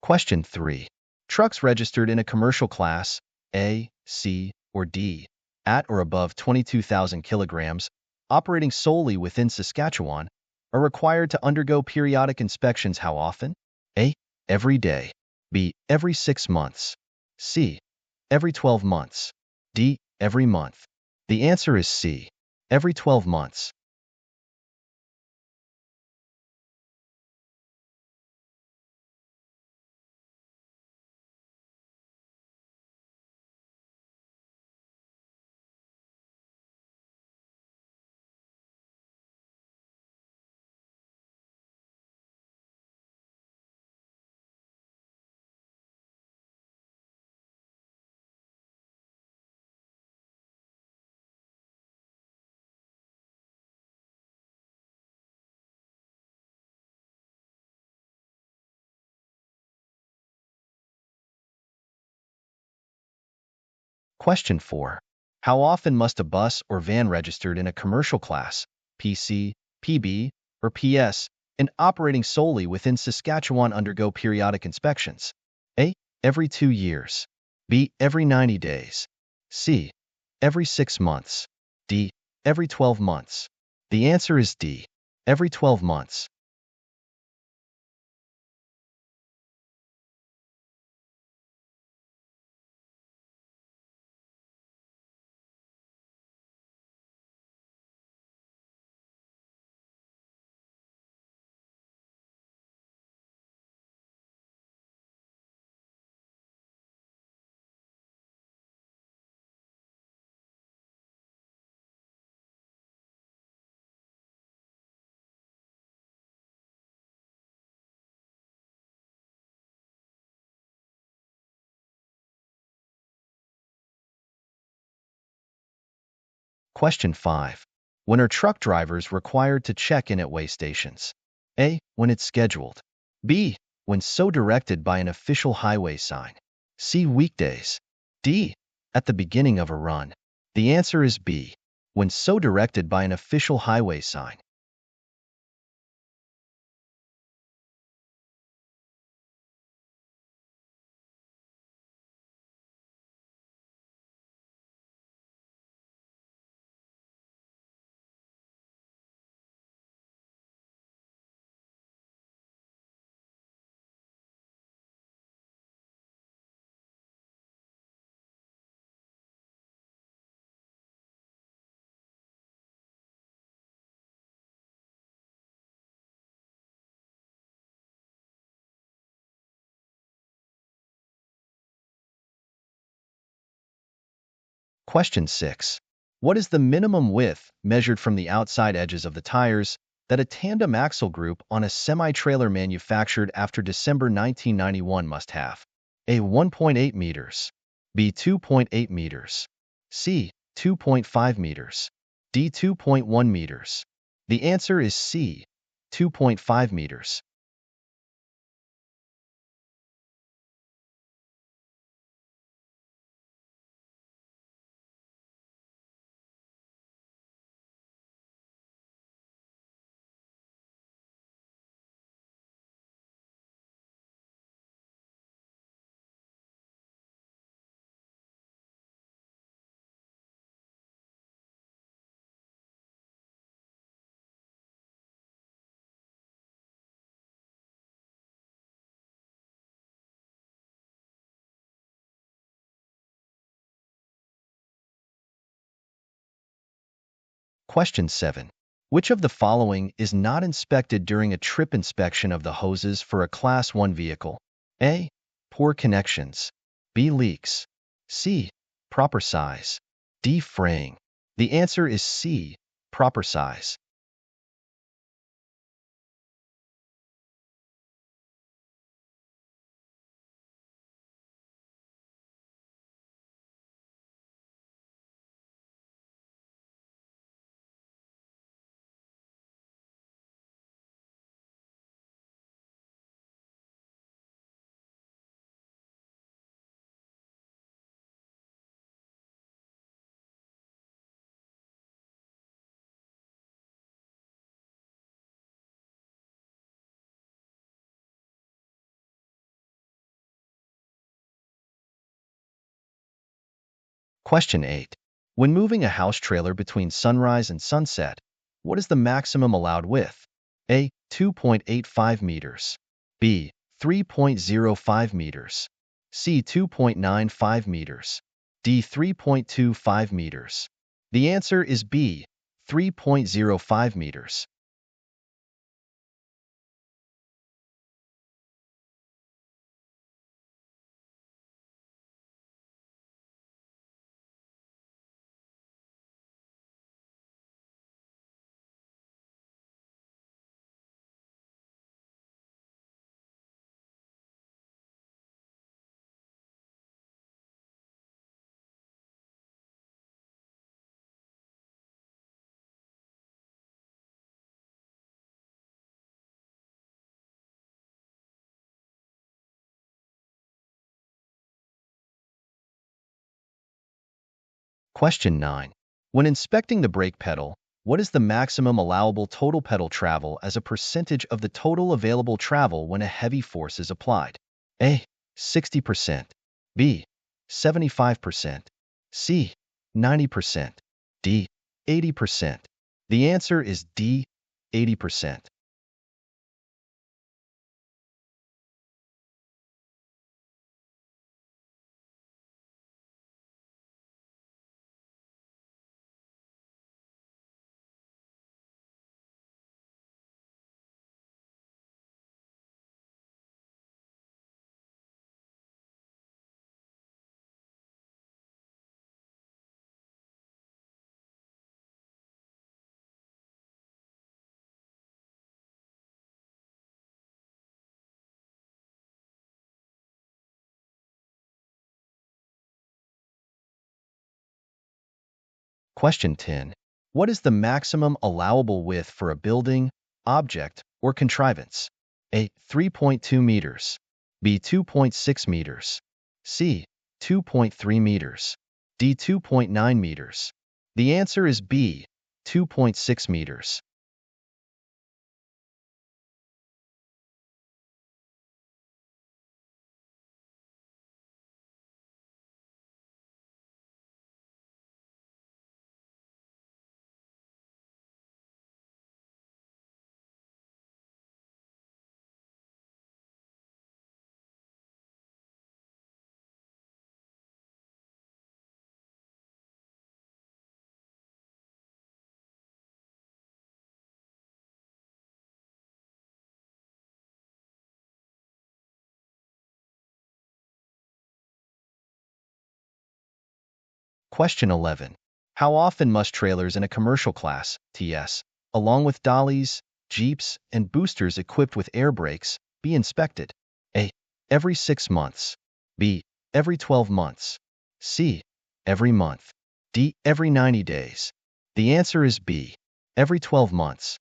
Speaker 1: Question 3. Trucks registered in a commercial class A, C, or D at or above 22,000 kilograms, operating solely within Saskatchewan, are required to undergo periodic inspections how often? A. Every day. B. Every 6 months. C. Every 12 months. D. Every month. The answer is C. Every 12 months. Question 4. How often must a bus or van registered in a commercial class, PC, PB, or PS, and operating solely within Saskatchewan undergo periodic inspections? A. Every 2 years. B. Every 90 days. C. Every 6 months. D. Every 12 months. The answer is D. Every 12 months. Question 5. When are truck drivers required to check in at weigh stations? A. When it's scheduled. B. When so directed by an official highway sign. C. Weekdays. D. At the beginning of a run. The answer is B. When so directed by an official highway sign. Question 6. What is the minimum width, measured from the outside edges of the tires, that a tandem axle group on a semi-trailer manufactured after December 1991 must have? A. 1.8 meters. B. 2.8 meters. C. 2.5 meters. D. 2.1 meters. The answer is C. 2.5 meters. Question 7. Which of the following is not inspected during a trip inspection of the hoses for a Class 1 vehicle? A. Poor connections. B. Leaks. C. Proper size. D. Fraying. The answer is C. Proper size. Question 8. When moving a house trailer between sunrise and sunset, what is the maximum allowed width? A. 2.85 meters. B. 3.05 meters. C. 2.95 meters. D. 3.25 meters. The answer is B. 3.05 meters. Question 9. When inspecting the brake pedal, what is the maximum allowable total pedal travel as a percentage of the total available travel when a heavy force is applied? A. 60%. B. 75%. C. 90%. D. 80%. The answer is D. 80%. Question 10. What is the maximum allowable width for a building, object, or contrivance? A. 3.2 meters. B. 2.6 meters. C. 2.3 meters. D. 2.9 meters. The answer is B. 2.6 meters. Question 11. How often must trailers in a commercial class, TS, along with dollies, jeeps, and boosters equipped with air brakes, be inspected? A. Every 6 months. B. Every 12 months. C. Every month. D. Every 90 days. The answer is B. Every 12 months.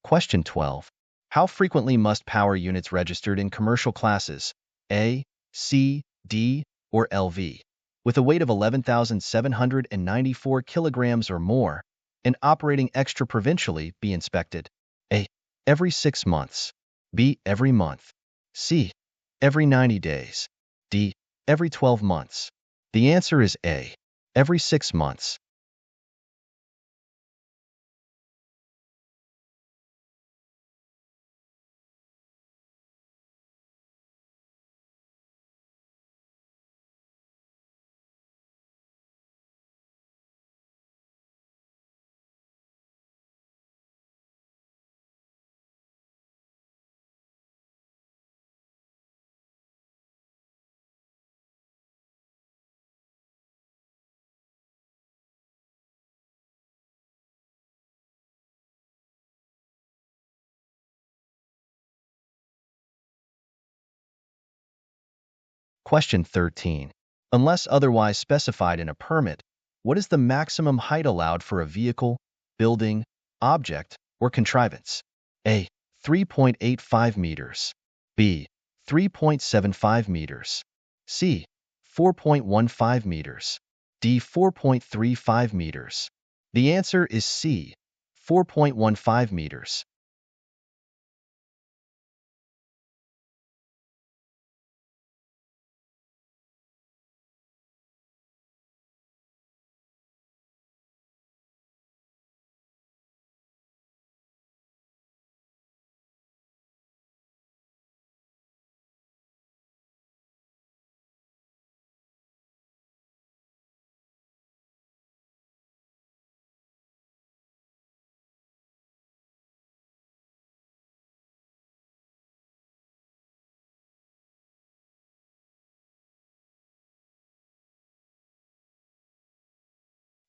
Speaker 1: Question 12. How frequently must power units registered in commercial classes A, C, D, or LV, with a weight of 11,794 kilograms or more, and operating extra-provincially be inspected? A. Every 6 months. B. Every month. C. Every 90 days. D. Every 12 months. The answer is A. Every 6 months. Question 13. Unless otherwise specified in a permit, what is the maximum height allowed for a vehicle, building, object, or contrivance? A. 3.85 meters. B. 3.75 meters. C. 4.15 meters. D. 4.35 meters. The answer is C. 4.15 meters.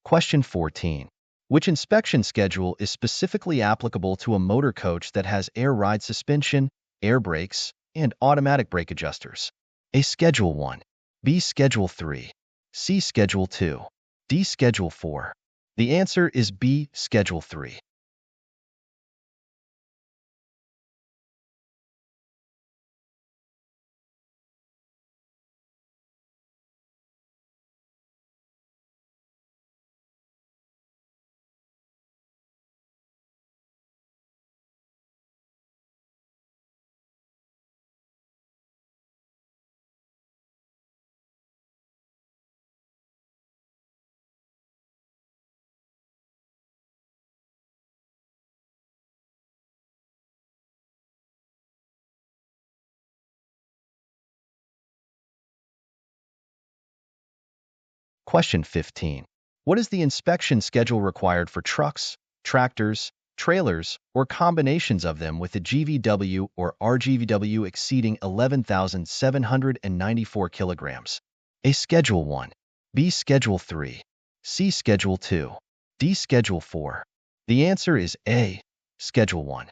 Speaker 1: Question 14. Which inspection schedule is specifically applicable to a motor coach that has air ride suspension, air brakes, and automatic brake adjusters? A. Schedule 1. B. Schedule 3. C. Schedule 2. D. Schedule 4. The answer is B. Schedule 3. Question 15. What is the inspection schedule required for trucks, tractors, trailers, or combinations of them with a GVW or RGVW exceeding 11,794 kilograms? A. Schedule 1. B. Schedule 3. C. Schedule 2. D. Schedule 4. The answer is A. Schedule 1.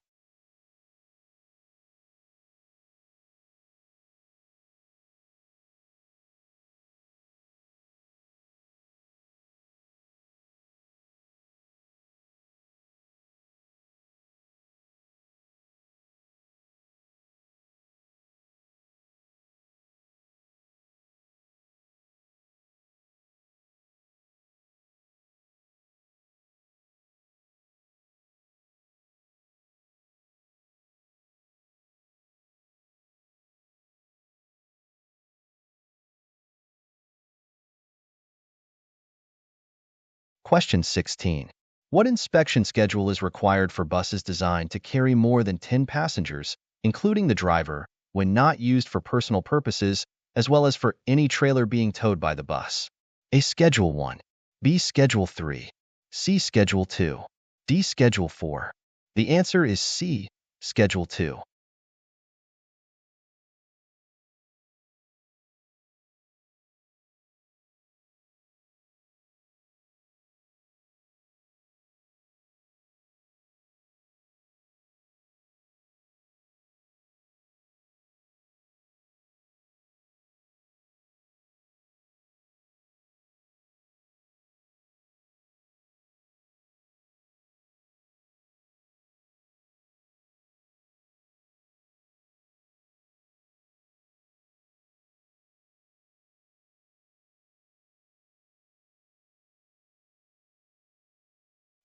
Speaker 1: Question 16. What inspection schedule is required for buses designed to carry more than 10 passengers, including the driver, when not used for personal purposes, as well as for any trailer being towed by the bus? A. Schedule 1. B. Schedule 3. C. Schedule 2. D. Schedule 4. The answer is C. Schedule 2.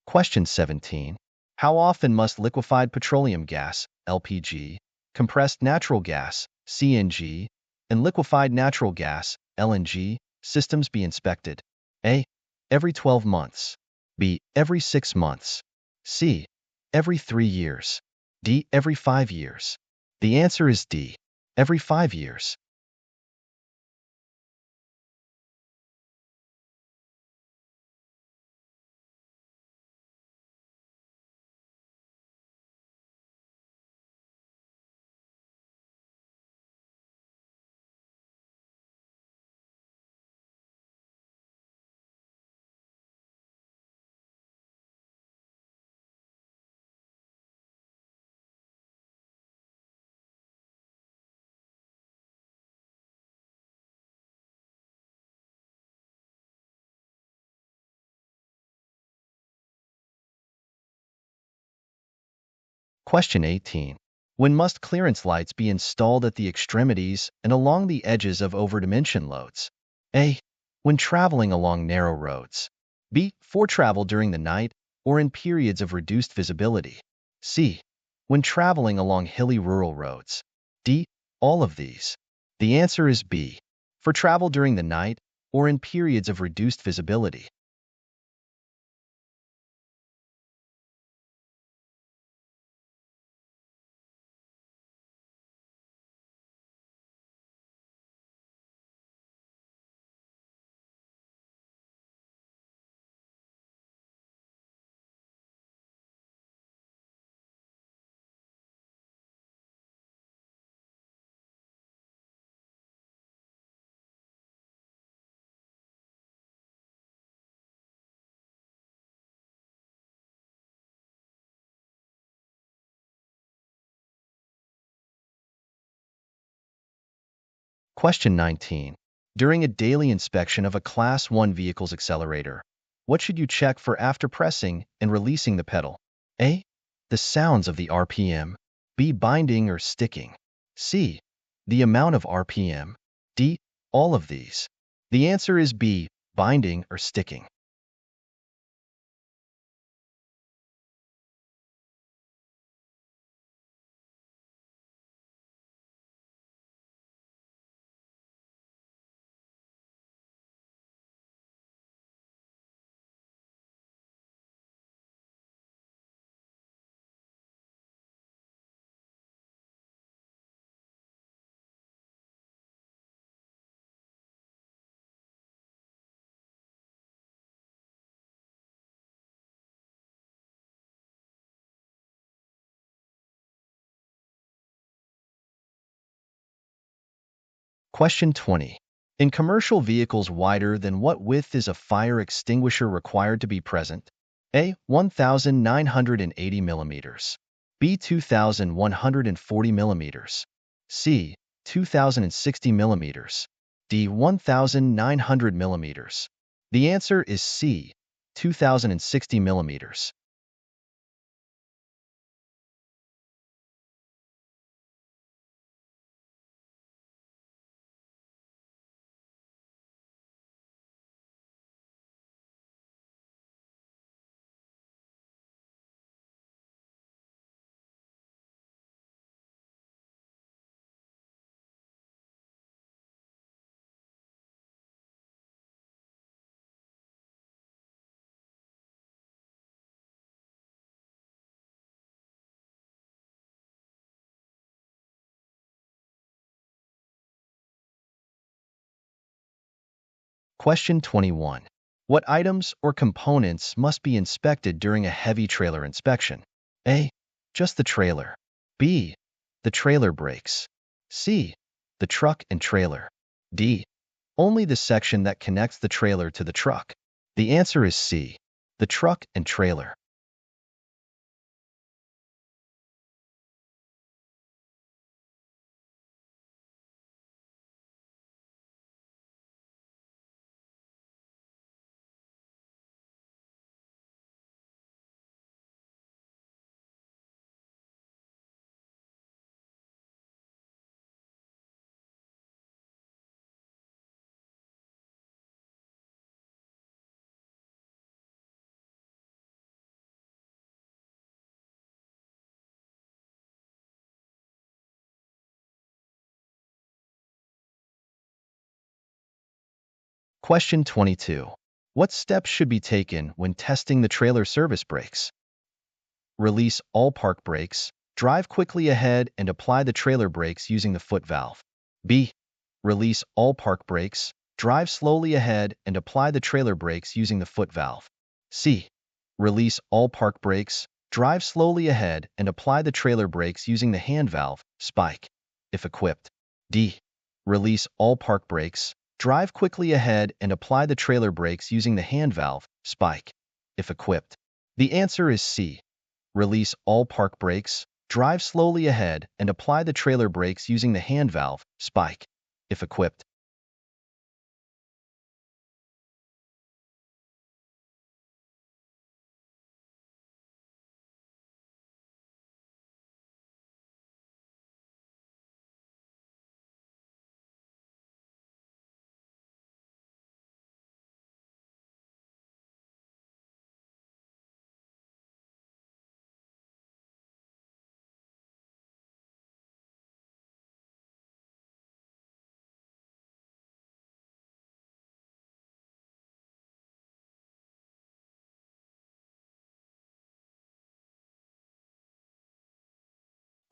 Speaker 1: Question 17. How often must liquefied petroleum gas, LPG, compressed natural gas, CNG, and liquefied natural gas, LNG, systems be inspected? A. Every 12 months. B. Every 6 months. C. Every 3 years. D. Every 5 years. The answer is D. Every 5 years. Question 18. When must clearance lights be installed at the extremities and along the edges of overdimension loads? A. When traveling along narrow roads. B. For travel during the night or in periods of reduced visibility. C. When traveling along hilly rural roads. D. All of these. The answer is B. For travel during the night or in periods of reduced visibility. Question 19. During a daily inspection of a Class 1 vehicle's accelerator, what should you check for after pressing and releasing the pedal? A. The sounds of the RPM. B. Binding or sticking. C. The amount of RPM. D. All of these. The answer is B. Binding or sticking. Question 20. In commercial vehicles wider than what width is a fire extinguisher required to be present? A. 1,980 millimeters. B. 2,140 millimeters. C. 2,060 millimeters. D. 1,900 millimeters. The answer is C. 2,060 millimeters. Question 21. What items or components must be inspected during a heavy trailer inspection? A. Just the trailer. B. The trailer brakes. C. The truck and trailer. D. Only the section that connects the trailer to the truck. The answer is C. The truck and trailer. Question 22. What steps should be taken when testing the trailer service brakes? Release all park brakes. Drive quickly ahead and apply the trailer brakes using the foot valve. B. Release all park brakes. Drive slowly ahead and apply the trailer brakes using the foot valve. C. Release all park brakes. Drive slowly ahead and apply the trailer brakes using the hand valve, spike, if equipped. D. Release all park brakes. Drive quickly ahead and apply the trailer brakes using the hand valve, spike, if equipped. The answer is C. Release all park brakes. Drive slowly ahead and apply the trailer brakes using the hand valve, spike, if equipped.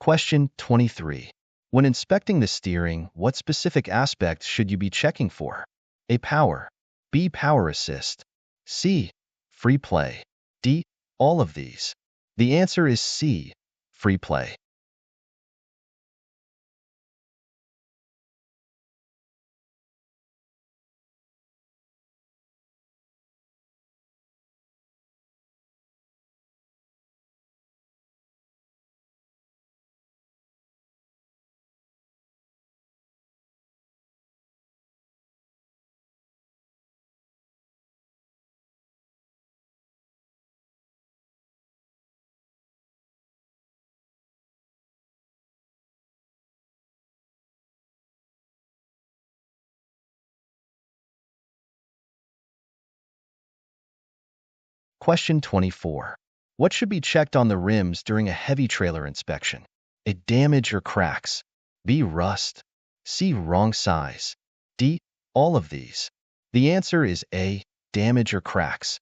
Speaker 1: Question 23. When inspecting the steering, what specific aspects should you be checking for? A. Power. B. Power assist. C. Free play. D. All of these. The answer is C. Free play. Question 24. What should be checked on the rims during a heavy trailer inspection? A. Damage or cracks. B. Rust. C. Wrong size. D. All of these. The answer is A. Damage or cracks.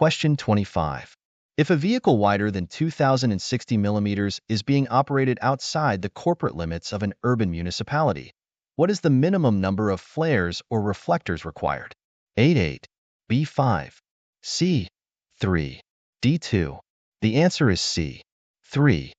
Speaker 1: Question 25. If a vehicle wider than 2,060 millimeters is being operated outside the corporate limits of an urban municipality, what is the minimum number of flares or reflectors required? 8, B 5, C 3, D 2. The answer is C 3.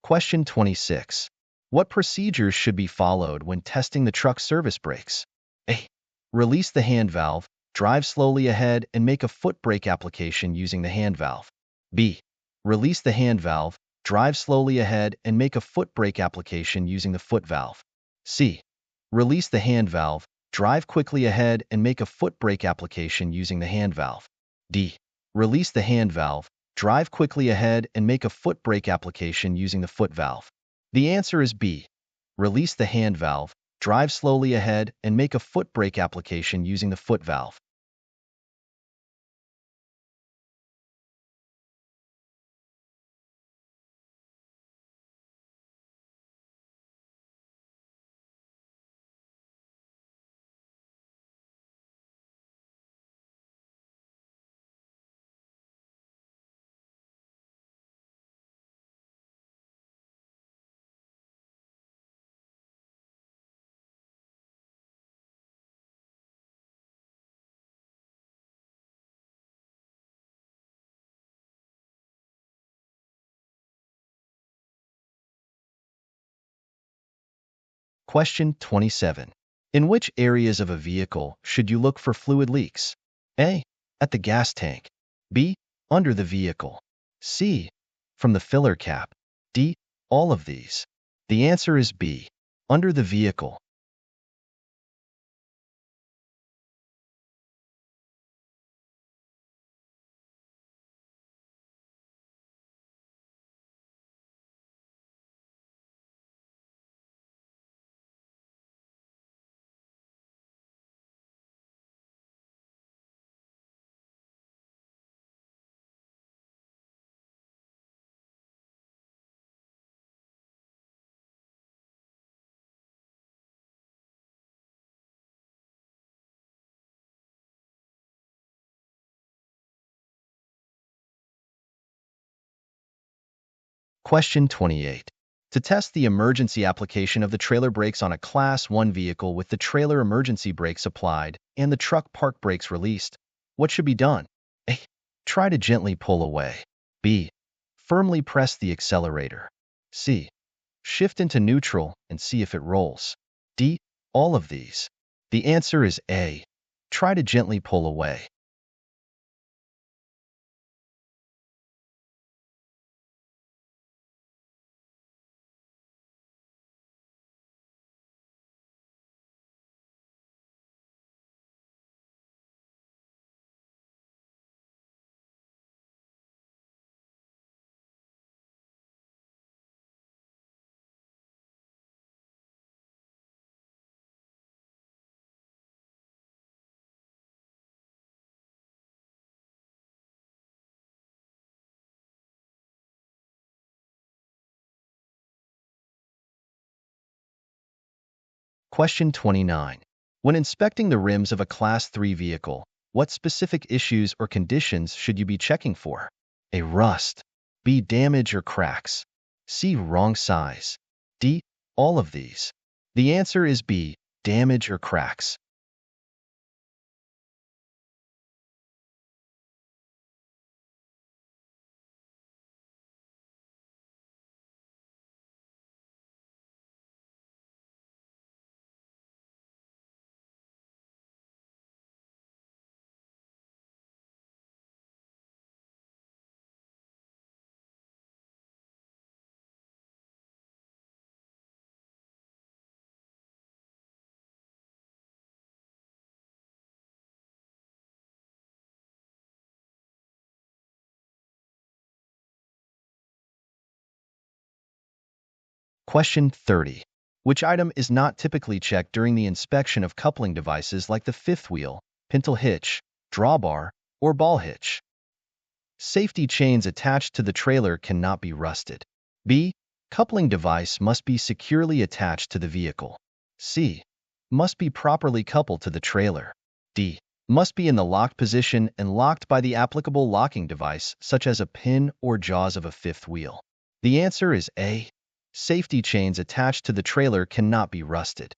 Speaker 1: Question 26. What procedures should be followed when testing the truck's service brakes? A. Release the hand valve, drive slowly ahead, and make a foot brake application using the hand valve. B. Release the hand valve, drive slowly ahead, and make a foot brake application using the foot valve. C. Release the hand valve, drive quickly ahead, and make a foot brake application using the hand valve. D. Release the hand valve, drive quickly ahead, and make a foot brake application using the foot valve. The answer is B. Release the hand valve, drive slowly ahead, and make a foot brake application using the foot valve. Question 27. In which areas of a vehicle should you look for fluid leaks? A. At the gas tank. B. Under the vehicle. C. From the filler cap. D. All of these. The answer is B. Under the vehicle. Question 28. To test the emergency application of the trailer brakes on a Class 1 vehicle with the trailer emergency brakes applied and the truck park brakes released, what should be done? A. Try to gently pull away. B. Firmly press the accelerator. C. Shift into neutral and see if it rolls. D. All of these. The answer is A. Try to gently pull away. Question 29. When inspecting the rims of a Class 3 vehicle, what specific issues or conditions should you be checking for? A. Rust. B. Damage or cracks. C. Wrong size. D. All of these. The answer is B. Damage or cracks. Question 30. Which item is not typically checked during the inspection of coupling devices like the fifth wheel, pintle hitch, drawbar, or ball hitch? Safety chains attached to the trailer cannot be rusted. B. Coupling device must be securely attached to the vehicle. C. Must be properly coupled to the trailer. D. Must be in the locked position and locked by the applicable locking device, such as a pin or jaws of a fifth wheel. The answer is A. Safety chains attached to the trailer cannot be rusted.